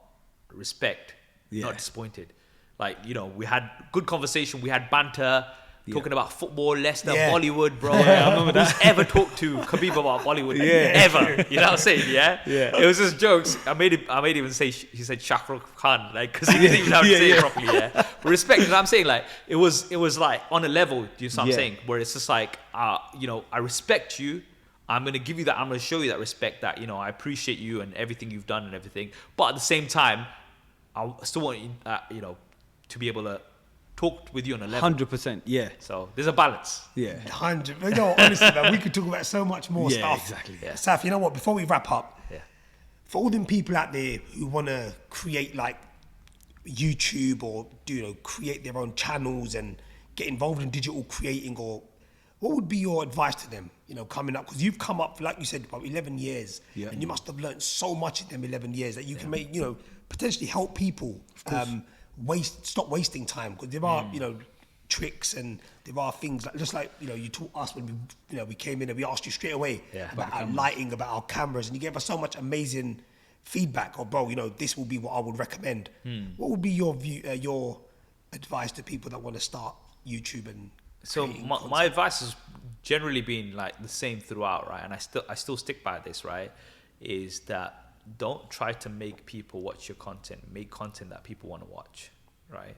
Respect, not disappointed. Like, you know, we had good conversation, we had banter. Talking about football, Leicester, Bollywood, bro. Yeah, I remember Who's ever talked to Khabib about Bollywood? Ever. You know what I'm saying? Yeah. It was just jokes. I made even say he said Shah Rukh Khan, like because he didn't even know how to say it properly. Yeah. But respect. You know what I'm saying? Like it was like on a level. You know what I'm saying? Where it's just like, you know, I respect you. I'm gonna give you that. I'm gonna show you that respect. That, you know, I appreciate you and everything you've done and everything. But at the same time, I still want you, you know, to be able to talk with you on a level. 100%, yeah. So there's a balance. Yeah. 100. You know, honestly, man, we could talk about so much more Yeah, stuff. exactly. Yeah. Saf, you know what? Before we wrap up, Yeah. for all them people out there who want to create like YouTube or you know create their own channels and get involved in digital creating, or what would be your advice to them? You know, coming up, because you've come up, like you said, about 11 years, and you must have learned so much in them 11 years that you can make, you know, potentially help people stop wasting time, because there are, you know, tricks and there are things like, just like, you know, you taught us when we, you know, we came in and we asked you straight away about our lighting, about our cameras, and you gave us so much amazing feedback. Or, bro, you know, this will be what I would recommend. What would be your view, your advice to people that want to start YouTube and So creating my content? advice has generally been like the same throughout, right? And I still stick by this, right? Is that don't try to make people watch your content. Make content that people want to watch, right?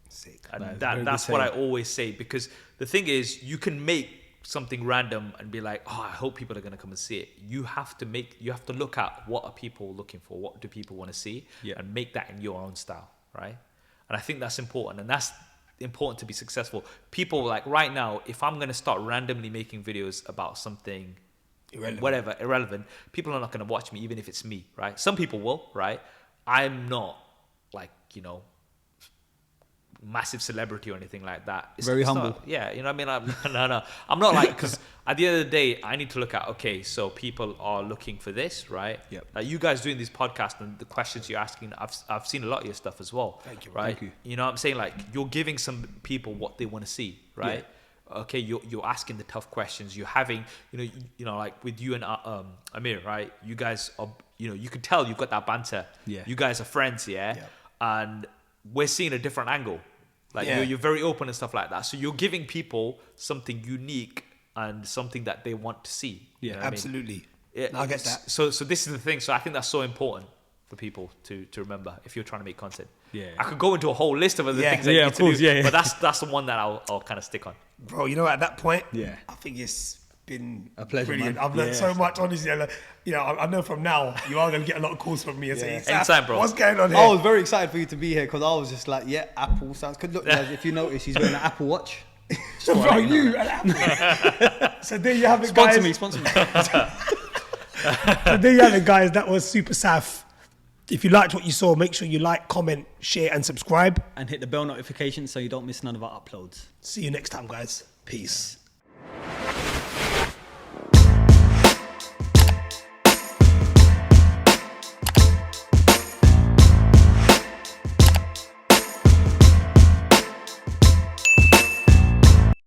Sick. And very that's good what I saying. always say, because the thing is, you can make something random and be like, oh, I hope people are going to come and see it. You have to look at what are people looking for, what do people want to see, and make that in your own style, right? And I think that's important, and that's important to be successful. People, like right now, if I'm going to start randomly making videos about something irrelevant, people are not going to watch me, even if it's me, right? Some people will, right? I'm not like, you know, massive celebrity or anything like that. Very humble. Not, yeah, you know what I mean? No. I'm not like, because at the end of the day, I need to look at, okay, so people are looking for this, right? Yep. Like you guys doing this podcast and the questions you're asking, I've seen a lot of your stuff as well. Thank you. Right? Thank you. You know what I'm saying? Like you're giving some people what they want to see, right? Okay, you're asking the tough questions. You're having, you know, like with you and Amir, right? You guys are, you know, you can tell you've got that banter. Yeah. You guys are friends, yeah? And we're seeing a different angle. Like you're very open and stuff like that. So you're giving people something unique and something that they want to see. Yeah, you know what I mean? Absolutely. Yeah, I get that. So this is the thing. So I think that's so important for people to remember if you're trying to make content. Yeah. I could go into a whole list of other things that Yeah, you of need to course, do, yeah. but that's the one that I'll kind of stick on. Bro, you know, at that point, Yeah. I think it's been A pleasure, brilliant. man. I've learned Yeah. so much, honestly. And, you know, I know from now you are going to get a lot of calls from me and say, "Saf, Anytime, bro. what's going on here?" I was very excited for you to be here because I was just like, yeah, Apple sounds good. Look, guys, if you notice, he's wearing an Apple Watch. Bro, you and Apple. So there you have it, guys. Sponsor me. So there you have it, guys. That was Super Saf. If you liked what you saw, make sure you like, comment, share, and subscribe. And hit the bell notification so you don't miss none of our uploads. See you next time, guys. Peace.